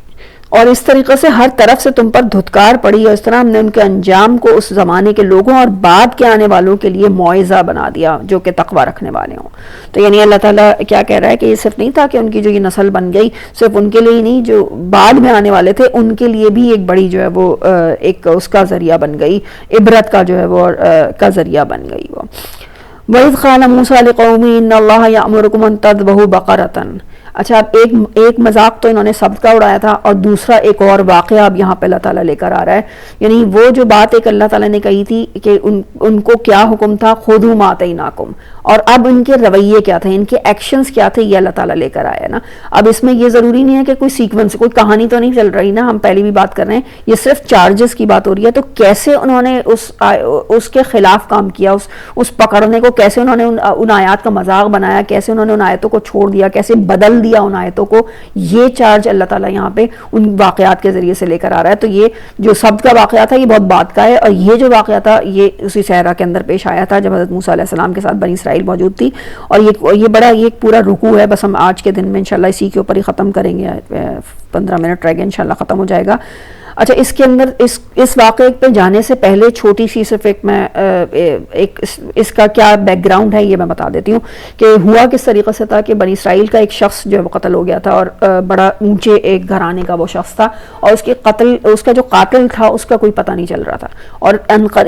اور اس طریقے سے ہر طرف سے تم پر دھتکار پڑی, اور اس طرح ہم نے ان کے انجام کو اس زمانے کے لوگوں اور بعد کے آنے والوں کے لیے موعظہ بنا دیا جو کہ تقوی رکھنے والے ہوں. تو یعنی اللہ تعالیٰ کیا کہہ رہا ہے کہ یہ صرف نہیں تھا کہ ان کی جو یہ نسل بن گئی صرف ان کے لیے ہی نہیں, جو بعد میں آنے والے تھے ان کے لیے بھی ایک بڑی جو ہے وہ ایک اس کا ذریعہ بن گئی, عبرت کا جو ہے وہ کا ذریعہ بن گئی وہ. وَإِذْ قَالَ مُوسَىٰ لِقَوْمِهِ إِنَّ اللَّهَ يَأْمُرُكُمْ أَن تَذْبَحُوا بَقَرَةً. اچھا, اب ایک مذاق تو انہوں نے سب کا اڑایا تھا, اور دوسرا ایک اور واقعہ اب یہاں پہ اللہ تعالیٰ لے کر آ رہا ہے. یعنی وہ جو بات ایک اللہ تعالیٰ نے کہی تھی کہ ان کو کیا حکم تھا, خذوا ما آتیناکم, اور اب ان کے رویے کیا تھے, ان کے ایکشنز کیا تھے, یہ اللہ تعالیٰ لے کر آیا نا. اب اس میں یہ ضروری نہیں ہے کہ کوئی سیکوینس, کوئی کہانی تو نہیں چل رہی نا, ہم پہلی بھی بات کر رہے ہیں, یہ صرف چارجز کی بات ہو رہی ہے. تو کیسے انہوں نے اس کے خلاف کام کیا, اس پکڑنے کو کیسے انہوں نے ان آیات کا مذاق بنایا, کیسے انہوں نے ان آیتوں کو چھوڑ دیا, کیسے بدل دیا ان آیتوں کو, یہ چارج اللہ تعالیٰ یہاں پہ ان واقعات کے ذریعے سے لے کر آ رہا ہے. تو یہ جو سبت کا واقعہ تھا یہ بہت بعد کا ہے, اور یہ جو واقعہ تھا یہ اسی صحرا کے اندر پیش آیا تھا جب حضرت موسیٰ علیہ السلام کے ساتھ بنی اسرائیل موجود تھی. اور یہ پورا رکوع ہے, بس ہم آج کے دن میں انشاءاللہ اسی کے اوپر ہی ختم کریں گے, 15 منٹ رہ گئے انشاءاللہ ختم ہو جائے گا. اچھا, اس کے اندر اس واقعے پہ جانے سے پہلے چھوٹی سی صرف اس کا کیا بیک گراؤنڈ ہے یہ میں بتا دیتی ہوں کہ ہوا کس طریقے سے تھا کہ بنی اسرائیل کا ایک شخص جو ہے وہ قتل ہو گیا تھا, اور بڑا اونچے ایک گھرانے کا وہ شخص تھا, اور اس کا جو قاتل تھا اس کا کوئی پتہ نہیں چل رہا تھا, اور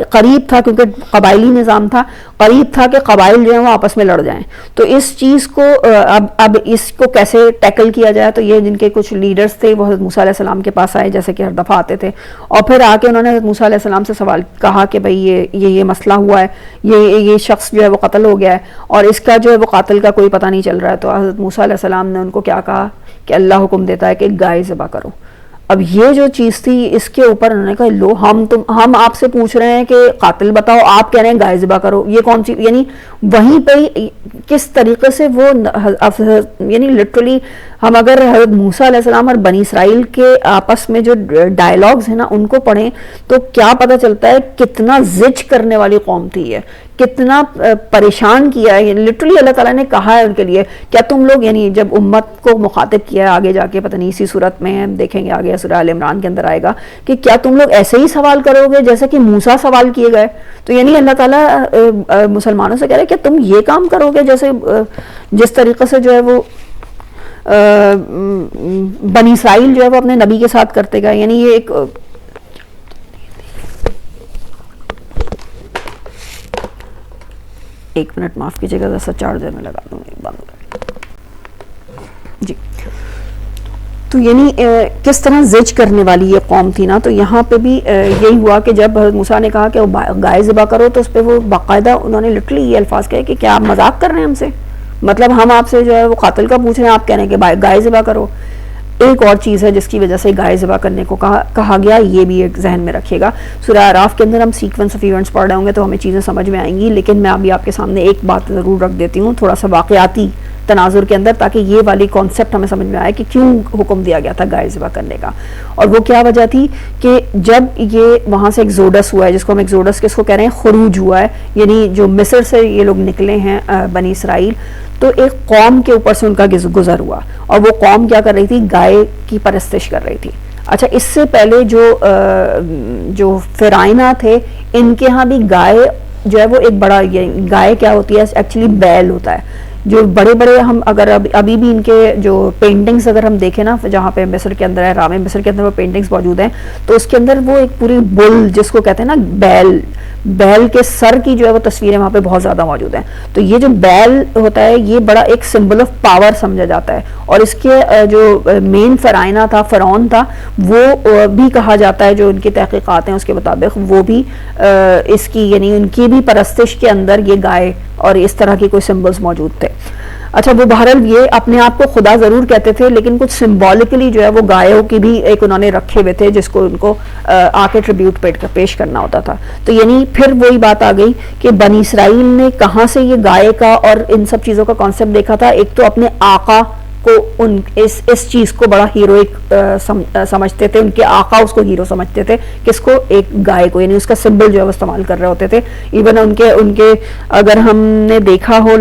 قریب تھا کیونکہ قبائلی نظام تھا, قریب تھا کہ قبائل جو ہیں وہ آپس میں لڑ جائیں. تو اس چیز کو اب اس کو کیسے ٹیکل کیا جائے, تو یہ جن کے کچھ لیڈرز تھے وہ حضرت موسیٰ علیہ السلام کے پاس آئے جیسے کہ ہر دفعہ آتے تھے, اور پھر آ کے انہوں نے حضرت موسیٰ علیہ السلام سے سوال کہا کہ بھئی یہ مسئلہ ہوا ہے, یہ شخص جو ہے وہ قتل ہو گیا ہے, اور اس کا جو ہے وہ قاتل کا کوئی پتہ نہیں چل رہا ہے. تو حضرت موسیٰ علیہ السلام نے ان کو کیا کہا کہ اللہ حکم دیتا ہے کہ گائے ذبح کرو. اب یہ جو چیز تھی اس کے اوپر انہوں نے کہا لو ہم آپ سے پوچھ رہے ہیں کہ قاتل بتاؤ, آپ کہہ رہے ہیں گائے ذبح کرو, یہ کون سی, یعنی وہیں پہ کس طریقے سے وہ یعنی لٹرلی ہم اگر حضرت موسیٰ علیہ السلام اور بنی اسرائیل کے آپس میں جو ڈائلاگز ہیں نا ان کو پڑھیں تو کیا پتہ چلتا ہے کتنا زج کرنے والی قوم تھی یہ, کتنا پریشان کیا ہے. لٹرلی اللہ تعالیٰ نے کہا ہے ان کے لیے کیا تم لوگ, یعنی جب امت کو مخاطب کیا ہے آگے جا کے, پتہ نہیں اسی صورت میں ہم دیکھیں گے آگے سورہ آل عمران کے اندر آئے گا کہ کیا تم لوگ ایسے ہی سوال کرو گے جیسے کہ موسیٰ سوال کیے گئے. تو یعنی اللہ تعالیٰ مسلمانوں سے کہہ رہے ہیں کہ تم یہ کام کرو گے جیسے جس طریقے سے جو ہے وہ بنی اسرائیل جو ہے وہ اپنے نبی کے ساتھ کرتے گئے. یعنی یہ ایک ایک منٹ معاف کیجیے گا، ذرا چارجر میں لگا دوں بند جی. تو یعنی کس طرح زج کرنے والی یہ قوم تھی نا. تو یہاں پہ بھی یہی ہوا کہ جب موسیٰ نے کہا کہ وہ گائے ذبح کرو تو اس پہ وہ باقاعدہ انہوں نے لٹرلی یہ الفاظ کہے کہ کیا آپ مذاق کر رہے ہیں ہم سے، مطلب ہم آپ سے جو ہے وہ قاتل کا پوچھ رہے ہیں، آپ کہہ رہے ہیں کہ گائے ذبح کرو. ایک اور چیز ہے جس کی وجہ سے گائے ذبح کرنے کو کہا گیا، یہ بھی ایک ذہن میں رکھیے گا. سورہ اعراف کے اندر ہم سیکوینس آف ایونٹس پڑھ رہے ہوں گے تو ہمیں چیزیں سمجھ میں آئیں گی، لیکن میں ابھی آپ کے سامنے ایک بات ضرور رکھ دیتی ہوں تھوڑا سا واقعاتی تناظر کے اندر، تاکہ یہ والی کانسیپٹ ہمیں سمجھ میں آئے کہ کیوں حکم دیا گیا تھا گائے ذبح کرنے کا. اور وہ کیا وجہ تھی کہ جب یہ وہاں سے ایکزوڈس ہوا ہے، جس کو ہم ایکزوڈس کس کو کہہ رہے ہیں، خروج ہوا ہے، یعنی جو مصر سے یہ لوگ نکلے ہیں بنی اسرائیل، تو ایک قوم کے اوپر سے ان کا گزر ہوا، اور وہ قوم کیا کر رہی تھی، گائے کی پرستش کر رہی تھی. اچھا، اس سے پہلے جو فرعونہ تھے ان کے ہاں بھی گائے جو ہے وہ ایک بڑا، گائے کیا ہوتی ہے ایکچولی بیل ہوتا ہے. جو بڑے بڑے ہم اگر ابھی بھی ان کے جو پینٹنگز اگر ہم دیکھیں نا، جہاں پہ مصر کے اندر ہے، رام مصر کے اندر وہ پینٹنگز موجود ہیں، تو اس کے اندر وہ ایک پوری بل جس کو کہتے ہیں نا بیل کے سر کی جو ہے وہ تصویریں وہاں پہ بہت زیادہ موجود ہیں. تو یہ جو بیل ہوتا ہے یہ بڑا ایک سمبل آف پاور سمجھا جاتا ہے، اور اس کے جو مین فرعونہ تھا، فرعون تھا، وہ بھی کہا جاتا ہے، جو ان کی تحقیقات ہیں اس کے مطابق وہ بھی اس کی یعنی ان کی بھی پرستش کے اندر یہ گائے اور اس طرح کی کوئی سمبلز موجود تھے. اچھا، وہ بہرحال یہ اپنے آپ کو خدا ضرور کہتے تھے، لیکن کچھ سمبولکلی جو ہے وہ گایوں کی بھی ایک انہوں نے رکھے ہوئے تھے جس کو ان کو آ کے ٹریبیوٹ پیش کرنا ہوتا تھا. تو یعنی پھر وہی بات آ گئی کہ بنی اسرائیل نے کہاں سے یہ گائے کا اور ان سب چیزوں کا کانسیپٹ دیکھا تھا. ایک تو اپنے آقا کو اس چیز کو بڑا ہیروئک سمجھتے تھے، ان کے آقا اس کو ہیرو سمجھتے تھے، کس کو، ایک گائے کو، یعنی اس کا سمبل جو ہے وہ استعمال کر رہے ہوتے تھے. ایون ان کے اگر ہم نے دیکھا ہو،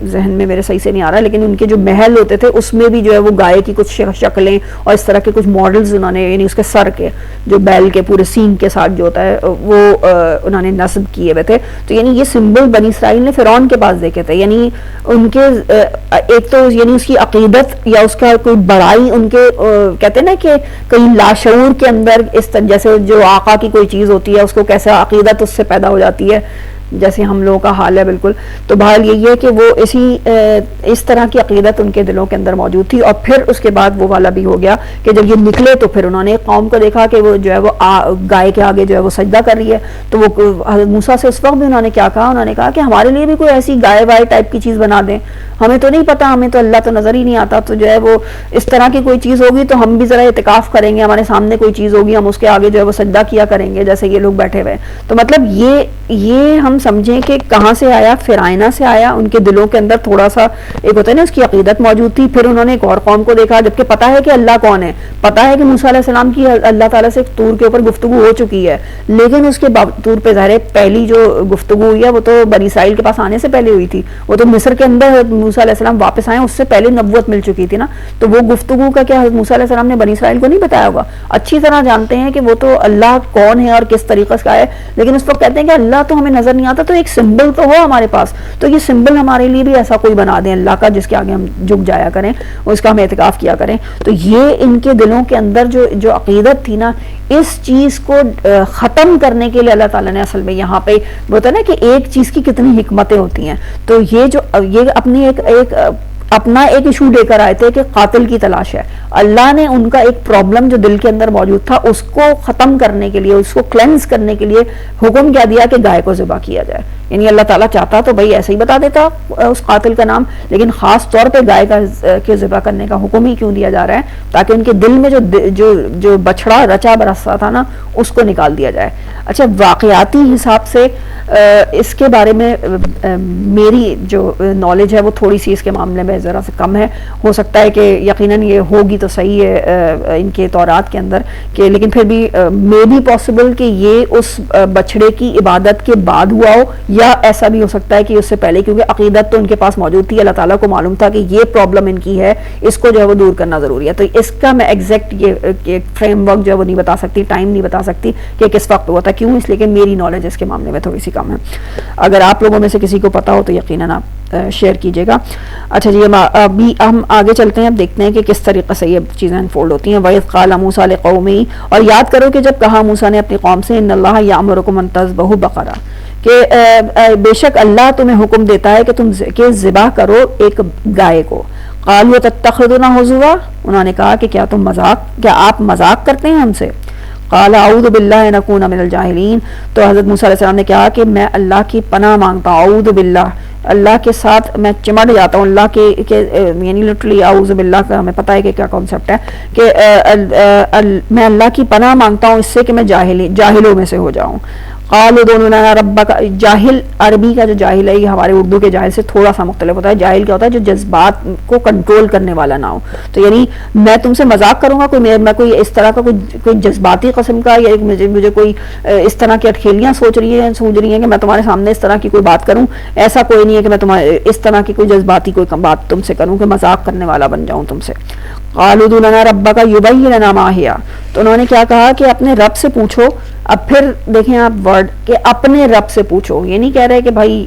ذہن میں میرے صحیح سے نہیں آ رہا، لیکن ان کے جو محل ہوتے تھے اس میں بھی جو ہے وہ گائے کی کچھ شکلیں اور اس طرح کے کچھ ماڈلز انہوں نے، یعنی اس کے سر کے جو بیل کے پورے سینگ کے ساتھ جو ہوتا ہے وہ انہوں نے نصب کیے ہوئے تھے. تو یعنی یہ سمبل بنی اسرائیل نے فرعون کے پاس دیکھے تھے. یعنی ان کے ایک تو یعنی اس کی عقیدت یا اس کا کوئی بڑائی ان کے کہتے ہیں نا کہ کئی لاشعور کے اندر اس جیسے جو آقا کی کوئی چیز ہوتی ہے اس کو کیسے عقیدت اس سے پیدا ہو جاتی ہے، جیسے ہم لوگوں کا حال ہے بالکل. تو بحال یہی ہے کہ وہ اس طرح کی عقیدت ان کے دلوں کے اندر موجود تھی. اور پھر اس کے بعد وہ والا بھی ہو گیا کہ جب یہ نکلے تو پھر انہوں نے ایک قوم کو دیکھا کہ وہ جو ہے وہ گائے کے آگے جو ہے وہ سجدہ کر رہی ہے. تو وہ حضرت موسیٰ سے اس وقت بھی انہوں نے کیا کہا، انہوں نے کہا کہ ہمارے لیے بھی کوئی ایسی گائے وائے ٹائپ کی چیز بنا دیں، ہمیں تو نہیں پتا، ہمیں تو اللہ تو نظر ہی نہیں آتا، تو جو ہے وہ اس طرح کی کوئی چیز ہوگی تو ہم بھی ذرا اعتکاف کریں گے، ہمارے سامنے کوئی چیز ہوگی ہم اس کے آگے جو ہے وہ سجدہ کیا کریں گے جیسے یہ لوگ بیٹھے ہوئے. تو مطلب یہ ہم سمجھیں کہ کہاں سے آیا، فرعونہ سے آیا. ان کے دلوں کے اندر تھوڑا سا ایک ہوتا ہے نا اس کی عقیدت موجود تھی. پھر انہوں نے ایک اور قوم کو دیکھا، جبکہ پتا ہے کہ اللہ کون ہے، پتا ہے کہ موسیٰ علیہ السلام کی اللہ تعالیٰ سے طور کے اوپر گفتگو ہو چکی ہے، لیکن اس کے طور پہ ظاہر پہلی جو گفتگو ہوئی ہے وہ تو بنی اسرائیل کے پاس آنے سے پہلے ہوئی تھی. وہ تو مصر کے اندر موسیٰ علیہ السلام واپس آئے، اس سے پہلے نبوت مل چکی تھی نا. تو وہ گفتگو کا کیا موسیٰ علیہ السلام نے بنی اسرائیل کو نہیں بتایا ہوگا؟ اچھی طرح جانتے ہیں کہ وہ تو اللہ کون ہے اور کس طریقے سے ہے، لیکن اس وقت کہتے ہیں کہ اللہ تو ہمیں نظر نہیں آتا، تو ایک سمبل تو ہو ہمارے پاس، تو یہ سمبل ہمارے لیے بھی ایسا کوئی بنا دیں اللہ کا جس کے آگے ہم جھک جایا کریں، اس کا ہم اعتکاف کیا کریں. تو یہ ان کے دلوں کے اندر جو عقیدت تھی نا، اس چیز کو ختم کرنے کے لیے اللہ تعالیٰ نے اصل میں یہاں پہ ہوتا ہے نا کہ ایک چیز کی کتنی حکمتیں ہوتی ہیں. تو یہ اپنا ایک ایشو لے کر آئے تھے کہ قاتل کی تلاش ہے. اللہ نے ان کا ایک پرابلم جو دل کے اندر موجود تھا اس کو ختم کرنے کے لیے، اس کو کلینز کرنے کے لیے حکم کیا دیا کہ گائے کو ذبح کیا جائے. یعنی اللہ تعالیٰ چاہتا تو بھائی ایسے ہی بتا دیتا اس قاتل کا نام، لیکن خاص طور پہ گائے کے ذبح کرنے کا حکم ہی کیوں دیا جا رہا ہے؟ تاکہ ان کے دل میں جو بچڑا رچا برسا تھا نا اس کو نکال دیا جائے. اچھا، واقعاتی حساب سے اس کے بارے میں میری جو نالج ہے وہ تھوڑی سی اس کے معاملے میں ذرا سے کم ہے. ہو سکتا ہے کہ یقیناً یہ ہوگی تو صحیح ہے ان کے تورات کے اندر کہ، لیکن پھر بھی مے بی پاسبل کہ یہ اس بچڑے کی عبادت کے بعد ہوا ہو، یا ایسا بھی ہو سکتا ہے کہ اس سے پہلے، کیونکہ عقیدت تو ان کے پاس موجود تھی. اللہ تعالیٰ کو معلوم تھا کہ یہ پرابلم ان کی ہے، اس کو جو ہے وہ دور کرنا ضروری ہے. تو اس کا میں ایگزیکٹ یہ فریم ورک جو ہے وہ نہیں بتا سکتی، ٹائم نہیں بتا سکتی کہ کس وقت ہوا تھا، کیوں، اس لیے کہ میری نالج اس کے معاملے میں تھوڑی سی کم ہے. اگر آپ لوگوں میں سے کسی کو پتا ہو تو یقیناً آپ شیئر کیجیے گا. اچھا جی، ابھی ہم آگے چلتے ہیں، اب دیکھتے ہیں کہ کس طریقے سے یہ چیزیں انفولڈ ہوتی ہیں. وَإِذْ قَالَ مُوسَىٰ لِقَوْمِهِ، اور یاد کرو کہ جب کہا موسیٰ نے اپنی قوم سے، إِنَّ اللَّهَ يَأْمُرُكُمْ أَن تَذْبَحُوا بَقَرَةً، کہ بے شک اللہ تمہیں حکم دیتا ہے کہ تم ذبح کرو ایک گائے کو. قالوا تتخذون ہزوا، انہوں نے کہا کہ کیا آپ مذاق کرتے ہیں ہم سے. قال اعوذ باللہ ان اکون من الجاہلین، تو حضرت موسیٰ علیہ السلام نے کہا کہ میں اللہ کی پناہ مانگتا ہوں، اعوذ باللہ، اللہ کے ساتھ میں چمٹ جاتا ہوں، اللہ کے یعنی لٹرلی اعوذ باللہ کا ہمیں پتہ ہے کہ کیا کانسیپٹ ہے، کہ میں اللہ کی پناہ مانگتا ہوں اس سے کہ میں جاہلوں میں سے ہو جاؤں. قالوا ادع لنا ربک، جاہل عربی کا جو جاہل ہے یہ ہمارے اردو کے جاہل سے تھوڑا سا مختلف ہوتا ہے. جاہل کیا ہوتا ہے؟ جو جذبات کو کنٹرول کرنے والا نہ ہو. تو یعنی میں تم سے مذاق کروں گا، میں کوئی اس طرح کا کوئی جذباتی قسم کا یا مجھے کوئی اس طرح کی اٹکھیلیاں سوچ رہی ہیں کہ میں تمہارے سامنے اس طرح کی کوئی بات کروں، ایسا کوئی نہیں ہے کہ میں تمہارے اس طرح کی کوئی جذباتی کوئی بات تم سے کروں کہ مذاق کرنے والا بن جاؤں تم سے. قالوا ادع لنا ربک یبین لنا ما ہی، تو انہوں نے کیا کہا کہ اپنے رب سے پوچھو. اب پھر دیکھیں آپ ورڈ کہ اپنے رب سے پوچھو، یہ نہیں کہہ رہے کہ بھائی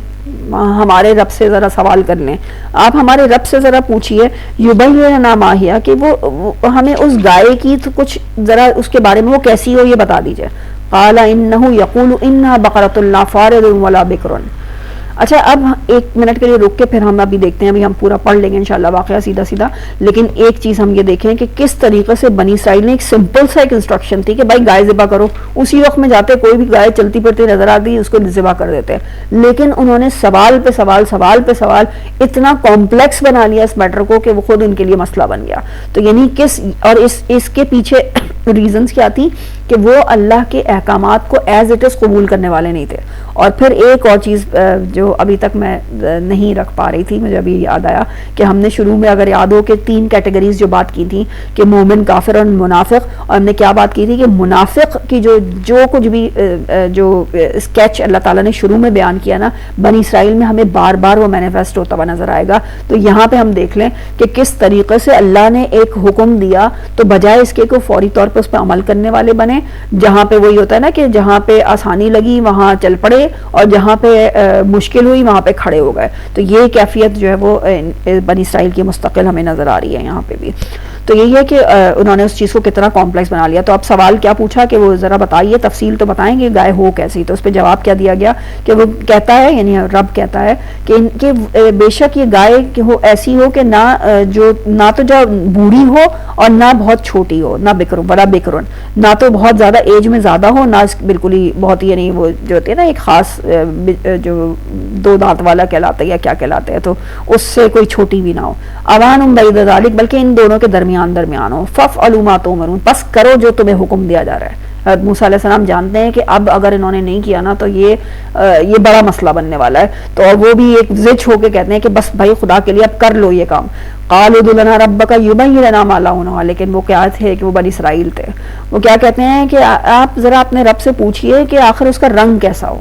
ہمارے رب سے ذرا سوال کر لیں، آپ ہمارے رب سے ذرا پوچھئے یبین لنا ما ہی، کہ وہ ہمیں اس گائے کی تو کچھ ذرا اس کے بارے میں وہ کیسی ہو یہ بتا دیجئے. قال انہ یقول انہا بقرۃ لا فارض ولا بکر. اچھا اب ایک منٹ کے لیے رک کے پھر ہم ابھی دیکھتے ہیں، ابھی ہم پورا پڑھ لیں گے انشاءاللہ واقعہ سیدھا، لیکن ایک چیز ہم یہ دیکھیں کہ کس طریقے سے بنی اسرائیل نے ایک سمپل سا ایک انسٹرکشن تھی کہ بھائی گائے ذبح کرو، اسی وقت میں جاتے کوئی بھی گائے چلتی پھرتی نظر آتی اس کو ذبح کر دیتے، لیکن انہوں نے سوال پہ سوال اتنا کمپلیکس بنا لیا اس میٹر کو کہ وہ خود ان کے لیے مسئلہ بن گیا. تو یعنی اور اس کے پیچھے ریزنز کیا تھی کہ وہ اللہ کے احکامات کو ایز اٹ از قبول کرنے والے نہیں تھے. اور پھر ایک اور چیز جو ابھی تک میں نہیں رکھ پا رہی تھی، مجھے ابھی یاد آیا کہ ہم نے شروع میں اگر یاد ہو کہ 3 کیٹیگریز جو بات کی تھی کہ مومن، کافر اور منافق، اور ہم نے کیا بات کی تھی کہ منافق کی جو کچھ بھی جو اسکیچ اللہ تعالیٰ نے شروع میں بیان کیا نا بنی اسرائیل میں، ہمیں بار بار وہ مینیفیسٹ ہوتا ہوا نظر آئے گا. تو یہاں پہ ہم دیکھ لیں کہ کس طریقے سے اللہ نے ایک حکم دیا تو بجائے اس کے کو فوری طور پہ اس پہ عمل کرنے والے بنے، جہاں پہ وہی ہوتا ہے نا کہ جہاں پہ آسانی لگی وہاں چل پڑے اور جہاں پہ مشکل ہوئی وہاں پہ کھڑے ہو گئے. تو یہ کیفیت جو ہے وہ بنی اسرائیل کی مستقل ہمیں نظر آ رہی ہے یہاں پہ بھی. تو یہی ہے کہ انہوں نے اس چیز کو کتنا کمپلیکس بنا لیا. تو اب سوال کیا پوچھا کہ وہ ذرا بتائیے، تفصیل تو بتائیں گے گائے ہو کیسی. تو اس پہ جواب کیا دیا گیا کہ وہ کہتا ہے یعنی رب کہتا ہے کہ بے شک یہ گائے ایسی ہو کہ نہ تو جو بوڑھی ہو اور نہ بہت چھوٹی ہو، نہ بڑا بکرن، نہ تو بہت زیادہ ایج میں زیادہ ہو، نہ بالکل ہی بہت ہی یعنی وہ جو ہوتی ہے نا ایک خاص جو 2 دانت والا کہلاتا ہے یا کیا کہلاتا ہے، تو اس سے کوئی چھوٹی بھی نہ ہو. اوان بین ذالک، بلکہ ان دونوں کے درمیان ہو. فافعلوا ما تؤمرون، پس کرو جو تمہیں حکم دیا جا رہا ہے. موسیٰ علیہ السلام جانتے ہیں کہ اب اگر انہوں نے نہیں کیا نا تو یہ بڑا مسئلہ بننے والا ہے. تو وہ بھی ایک زچ ہو کے کہتے ہیں کہ بس بھائی خدا کے لیے اب کر لو یہ کام. قالوا ادع لنا ربک یبین لنا ما لونھا، لیکن وہ کیا تھے کہ وہ بنی اسرائیل تھے. وہ کیا کہتے ہیں کہ آپ ذرا اپنے رب سے پوچھئے کہ آخر اس کا رنگ کیسا ہو.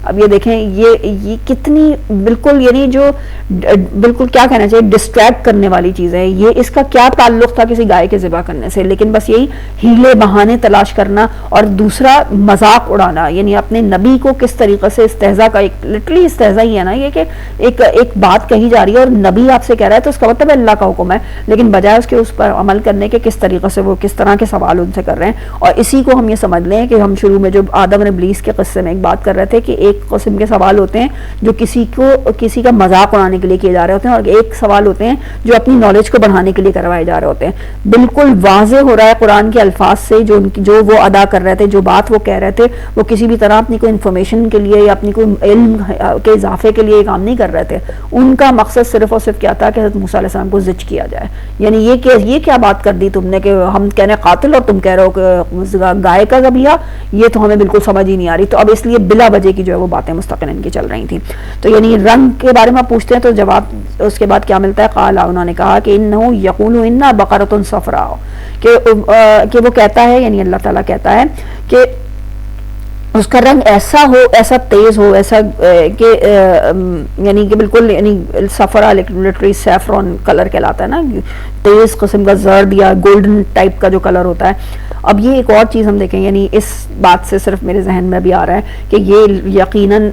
اب یہ دیکھیں یہ کتنی بالکل یعنی جو بالکل کیا کہنا چاہیے ڈسٹریکٹ کرنے والی چیز ہے. یہ اس کا کیا تعلق تھا کسی گائے کے ذبح کرنے سے، لیکن بس یہی ہیلے بہانے تلاش کرنا اور دوسرا مذاق اڑانا. یعنی اپنے نبی کو کس طریقے سے استہزاء کا ایک لٹرلی استہزاء ہی ہے نا یہ کہ ایک بات کہی جا رہی ہے اور نبی آپ سے کہہ رہا ہے تو اس کا مطلب ہے اللہ کا حکم ہے، لیکن بجائے اس کے اس پر عمل کرنے کے کس طریقے سے وہ کس طرح کے سوال ان سے کر رہے ہیں. اور اسی کو ہم یہ سمجھ لیں کہ ہم شروع میں جو آدم اور ابلیس کے قصے میں ایک بات کر رہے تھے کہ ایک قسم کے سوال ہوتے ہیں جو کسی کا مذاق اڑانے کے لیے کیے جا رہے ہوتے ہیں، اور ایک سوال ہوتے ہیں جو اپنی نالج کو بڑھانے کے لیے کروائے جا رہے ہوتے ہیں. بالکل واضح ہو رہا ہے قرآن کے الفاظ سے جو وہ ادا کر رہے تھے، جو بات وہ کہہ رہے تھے، وہ کسی بھی طرح اپنی کوئی انفارمیشن کے لیے یا اپنی کوئی علم کے اضافے کے لیے یہ کام نہیں کر رہے تھے. ان کا مقصد صرف اور صرف کیا تھا کہ حضرت موسیٰ علیہ السلام کو زج کیا جائے. یعنی یہ کیا بات کر دی تم نے کہ ہم کہہ رہے ہیں قاتل اور تم کہہ رہے ہو کہ گائے کا ذبیحہ، یہ تو ہمیں بالکل سمجھ ہی نہیں آ رہی. تو اب اس لیے بلا وجہ کی جو ہے وہ باتیں مستقل ان کی چل رہی تھیں. تو یعنی رنگ کے بارے میں پوچھتے ہیں تو جواب اس کے بعد کیا ملتا ہے؟ قال، انہوں نے کہا کہ انہ یقول انا بقرۃ صفراء، کہ وہ کہتا ہے یعنی اللہ تعالیٰ کہتا ہے کہ اس کا رنگ ایسا ہو، ایسا تیز ہو، ایسا کہ یعنی کہ بالکل یعنی صفرا لٹرلی سیفرون کلر کہلاتا ہے نا، تیز قسم کا زرد یا گولڈن ٹائپ کا جو کلر ہوتا ہے. اب یہ ایک اور چیز ہم دیکھیں، یعنی اس بات سے صرف میرے ذہن میں بھی آ رہا ہے کہ یہ یقیناً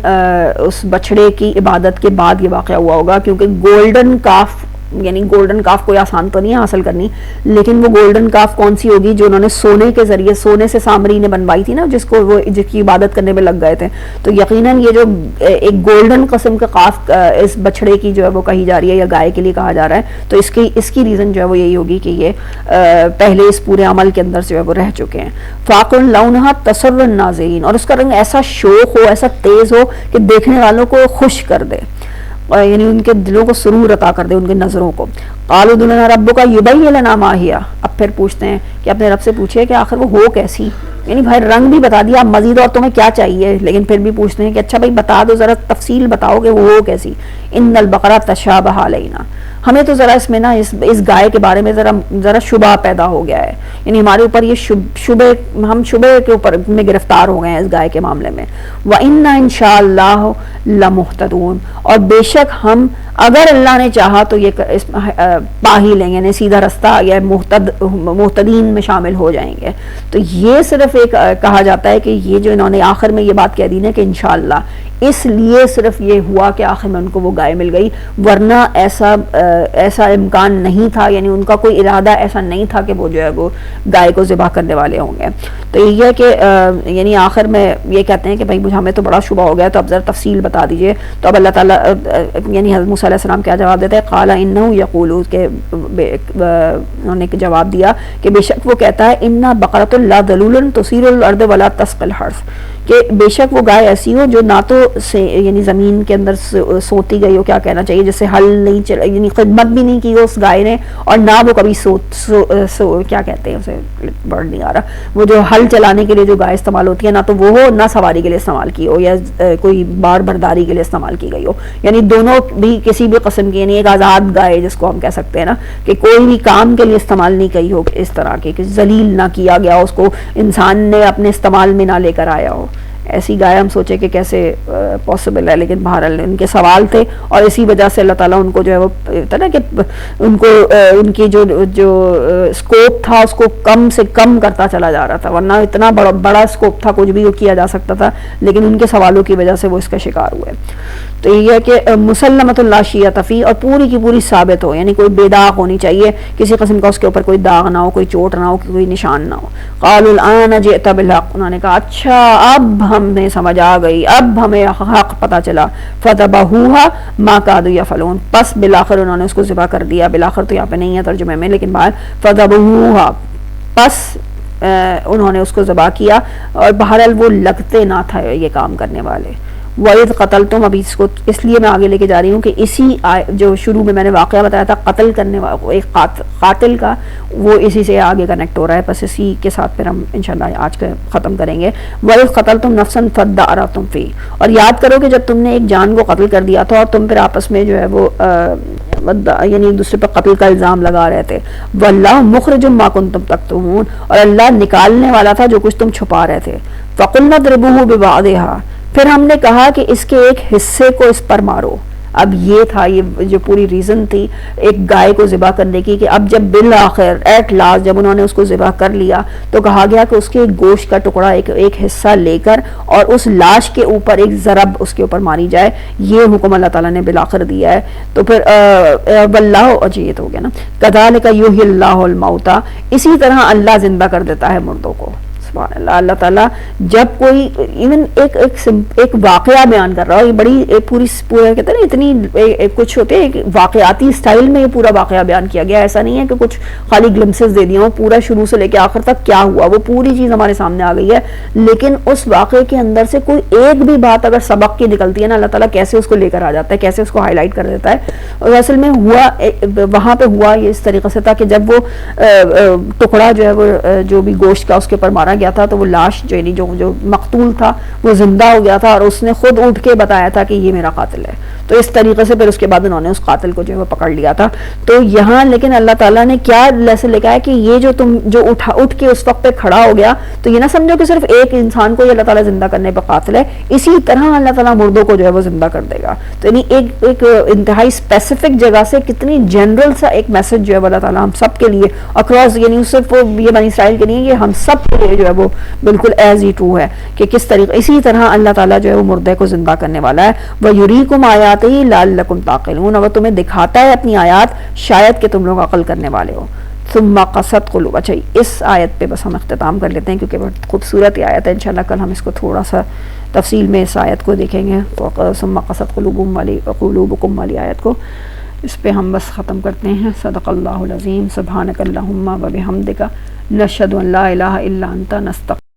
اس بچڑے کی عبادت کے بعد یہ واقعہ ہوا ہوگا، کیونکہ گولڈن کاف یعنی گولڈن کاف کوئی آسان تو نہیں ہے حاصل کرنی، لیکن وہ گولڈن کاف کون سی ہوگی؟ جو انہوں نے سونے کے ذریعے، سونے سے سامری نے بنوائی تھی نا، جس کو وہ جس کی عبادت کرنے میں لگ گئے تھے. تو یقیناً یہ جو ایک گولڈن قسم کا کاف اس بچڑے کی جو ہے وہ کہی جا رہی ہے یا گائے کے لیے کہا جا رہا ہے، تو اس کی ریزن جو ہے وہ یہی ہوگی کہ یہ پہلے اس پورے عمل کے اندر جو ہے وہ رہ چکے ہیں. فاقن لونہا تسر الناظرین، اور اس کا رنگ ایسا شوق ہو، ایسا تیز ہو کہ دیکھنے والوں کو خوش کر دے، یعنی ان کے دلوں کو سرور عطا کر دے، ان کے نظروں کو. قالوا ادع لنا ربک یبین لنا ما ہی، اب پھر پوچھتے ہیں کہ اپنے رب سے پوچھے کہ آخر وہ ہو کیسی، یعنی بھائی رنگ بھی بتا دیا، اب مزید اور تمہیں کیا چاہیے، لیکن پھر بھی پوچھتے ہیں کہ اچھا بھائی بتا دو، ذرا تفصیل بتاؤ کہ وہ ہو کیسی. ان البقرہ تشابہ علینا، ہمیں تو ذرا اس میں نا اس گائے کے بارے میں ذرا شبہ پیدا ہو گیا ہے، یعنی ہمارے اوپر یہ شبہ، ہم شبہ کے اوپر میں گرفتار ہو گئے ہیں اس گائے کے معاملے میں. وَإِنَّا إِن شَاءَ اللَّهُ لَمُهْتَدُونَ، اور بے شک ہم اگر اللہ نے چاہا تو یہ پا ہی لیں گے، یعنی سیدھا رستہ یا محتدین میں شامل ہو جائیں گے. تو یہ صرف ایک کہا جاتا ہے کہ یہ جو انہوں نے آخر میں یہ بات کہہ دی نا کہ انشاءاللہ، اس لیے صرف یہ ہوا کہ آخر میں ان کو وہ گائے مل گئی، ورنہ ایسا امکان نہیں تھا، یعنی ان کا کوئی ارادہ ایسا نہیں تھا کہ وہ جو ہے وہ گائے کو ذبح کرنے والے ہوں گے. تو یہ ہے کہ یعنی آخر میں یہ کہتے ہیں کہ بھائی ہمیں تو بڑا شبہ ہو گیا، تو اب ذرا تفصیل بتا دیجئے. تو اب اللہ تعالیٰ یعنی حضرت موسیٰ علیہ السلام کیا جواب دیتا ہے؟ قال انہ یقول، کہ انہوں نے جواب دیا کہ بے شک وہ کہتا ہے انا بقرۃ لا ذلول تثیر الارض ولا تسقی الحرث، کہ بے شک وہ گائے ایسی ہو جو نہ تو یعنی زمین کے اندر سوتی گئی ہو، کیا کہنا چاہیے، جیسے ہل نہیں چل، یعنی خدمت بھی نہیں کی ہو اس گائے نے، اور نہ وہ کبھی کیا کہتے ہیں اسے ورڈ نہیں آ رہا، وہ جو ہل چلانے کے لیے جو گائے استعمال ہوتی ہے نہ تو وہ ہو، نہ سواری کے لیے استعمال کی ہو، یا کوئی بار برداری کے لیے استعمال کی گئی ہو، یعنی دونوں بھی کسی بھی قسم کی، یعنی ایک آزاد گائے جس کو ہم کہہ سکتے ہیں نا، کہ کوئی بھی کام کے لیے استعمال نہیں کی ہو اس طرح کی، کہ ذلیل نہ کیا گیا، اس کو انسان نے اپنے استعمال میں نہ لے کر آیا ہو. ایسی گائے ہم سوچے کہ کیسے پاسبل ہے، لیکن بہرحال ان کے سوال تھے، اور اسی وجہ سے اللہ تعالیٰ ان کو جو ہے وہ نا کہ ان کو ان کی جو اسکوپ تھا اس کو کم سے کم کرتا چلا جا رہا تھا، ورنہ اتنا بڑا اسکوپ تھا، کچھ بھی کیا جا سکتا تھا، لیکن ان کے سوالوں کی وجہ سے وہ اس کا شکار ہوئے. تو یہ ہے کہ مسلمۃ لا شیۃ فیہ، اور پوری کی پوری ثابت ہو، یعنی کوئی بے داغ ہونی چاہیے، کسی قسم کا اس کے اوپر کوئی داغ نہ ہو، کوئی چوٹ نہ ہو، کوئی نشان نہ ہو. قالوا الآن جئت بالحق، انہوں نے کہا اچھا اب ہمیں سمجھ آ گئی، اب ہمیں حق پتہ چلا. فذبحوها ما كادوا يفعلون، پس بالآخر انہوں نے اس کو ذبح کر دیا. بالآخر تو یہاں پہ نہیں ہے ترجمے میں، لیکن بہر فذبحوها، پس انہوں نے اس کو ذبح کیا، اور بہرحال وہ لگتے نہ تھا یہ کام کرنے والے. وَإِذْ قَتَلْتُمْ، ابھی اس کو اس لیے میں آگے لے کے جا رہی ہوں کہ اسی جو شروع میں نے واقعہ بتایا تھا قتل کرنے والا ایک قاتل کا، وہ اسی سے آگے کنیکٹ ہو رہا ہے، بس اسی کے ساتھ پھر ہم انشاءاللہ آج کا ختم کریں گے. وَإِذْ قَتَلْتُمْ نَفْسًا فَادَّارَأْتُمْ فِيهِ، اور یاد کرو کہ جب تم نے ایک جان کو قتل کر دیا تھا اور تم پھر آپس میں جو ہے وہ یعنی ایک دوسرے پر قتل کا الزام لگا رہے تھے. وَاللَّهُ مُخْرِجٌ مَا كُنتُمْ تَكْتُمُونَ، اور اللہ نکالنے والا تھا جو کچھ تم چھپا رہے تھے. فَقُلْنَا اضْرِبُوهُ بِبَعْضِهَا، پھر ہم نے کہا کہ اس کے ایک حصے کو اس پر مارو. اب یہ تھا یہ جو پوری ریزن تھی ایک گائے کو ذبح کرنے کی، کہ اب جب بالآخر ایٹ لاسٹ جب انہوں نے اس کو ذبح کر لیا تو کہا گیا کہ اس کے گوشت کا ٹکڑا ایک حصہ لے کر اور اس لاش کے اوپر ایک ضرب اس کے اوپر ماری جائے. یہ حکم اللہ تعالیٰ نے بالآخر دیا ہے. تو پھر واللہ، جی یہ تو ہو گیا نا، کذالک یحیی اللہ الموتیٰ، اسی طرح اللہ زندہ کر دیتا ہے مردوں کو. سبحان اللہ. اللہ تعالیٰ جب کوئی ایون ایک واقعہ بیان کر رہا ہو، یہ بڑی پورا کہتے ہیں نا اتنی کچھ ہوتے ہیں واقعاتی سٹائل میں، یہ پورا واقعہ بیان کیا گیا. ایسا نہیں ہے کہ کچھ خالی گلمسز دے دیا ہوں، پورا شروع سے لے کے آخر تک کیا ہوا وہ پوری چیز ہمارے سامنے آ گئی ہے. لیکن اس واقعے کے اندر سے کوئی ایک بھی بات اگر سبق کی نکلتی ہے نا، اللہ تعالیٰ کیسے اس کو لے کر آ جاتا ہے، کیسے اس کو ہائی لائٹ کر دیتا ہے. اور اصل میں ہوا وہاں پہ ہوا یہ اس طریقے سے تھا کہ جب وہ ٹکڑا جو ہے وہ جو بھی گوشت کا اس کے اوپر مارا گیا تھا، تو وہ لاش جو مقتول تھا وہ زندہ ہو گیا تھا، اور اس نے خود اٹھ کے بتایا تھا کہ یہ میرا قاتل ہے. تو اس طریقے سے پھر اس کے بعد انہوں نے اس قاتل کو جو ہے وہ پکڑ لیا تھا. تو یہاں لیکن اللہ تعالیٰ نے کیا لیسن لکھا ہے کہ یہ جو تم جو اٹھ کے اس وقت پہ کھڑا ہو گیا، تو یہ نہ سمجھو کہ صرف ایک انسان کو یہ اللہ تعالیٰ زندہ کرنے پہ قاتل ہے، اسی طرح اللہ تعالیٰ مردوں کو جو ہے وہ زندہ کر دے گا. تو یعنی ایک انتہائی اسپیسیفک جگہ سے کتنی جنرل سا ایک میسج جو ہے اللہ تعالیٰ ہم سب کے لیے اکراس، یعنی صرف یہ بنی اسرائیل کے نہیں، یہ ہم سب کے لیے جو ہے وہ بالکل ایز ہی ٹرو ہے کہ کس طریقے اسی طرح اللہ تعالیٰ جو ہے وہ مردے کو زندہ کرنے والا ہے. وَيُرِيكُمْ آیاتِهِ آیاتہ لعلکم تعقلون، وہ تمہیں دکھاتا ہے اپنی آیات شاید کہ تم لوگ عقل کرنے والے ہو. ثم قست قلوب، اچھا اس آیت پہ بس ہم اختتام کر لیتے ہیں کیونکہ بہت خوبصورت آیت ہے، انشاءاللہ کل ہم اس کو تھوڑا سا تفصیل میں اس آیت کو دیکھیں گے، ثم قست قلوبکم والی آیت کو. اس پہ ہم بس ختم کرتے ہیں. صدق اللہ العظیم. سبحانک اللہم و بحمدک، نشہد ان لا الہ الا انت، نستغفرک.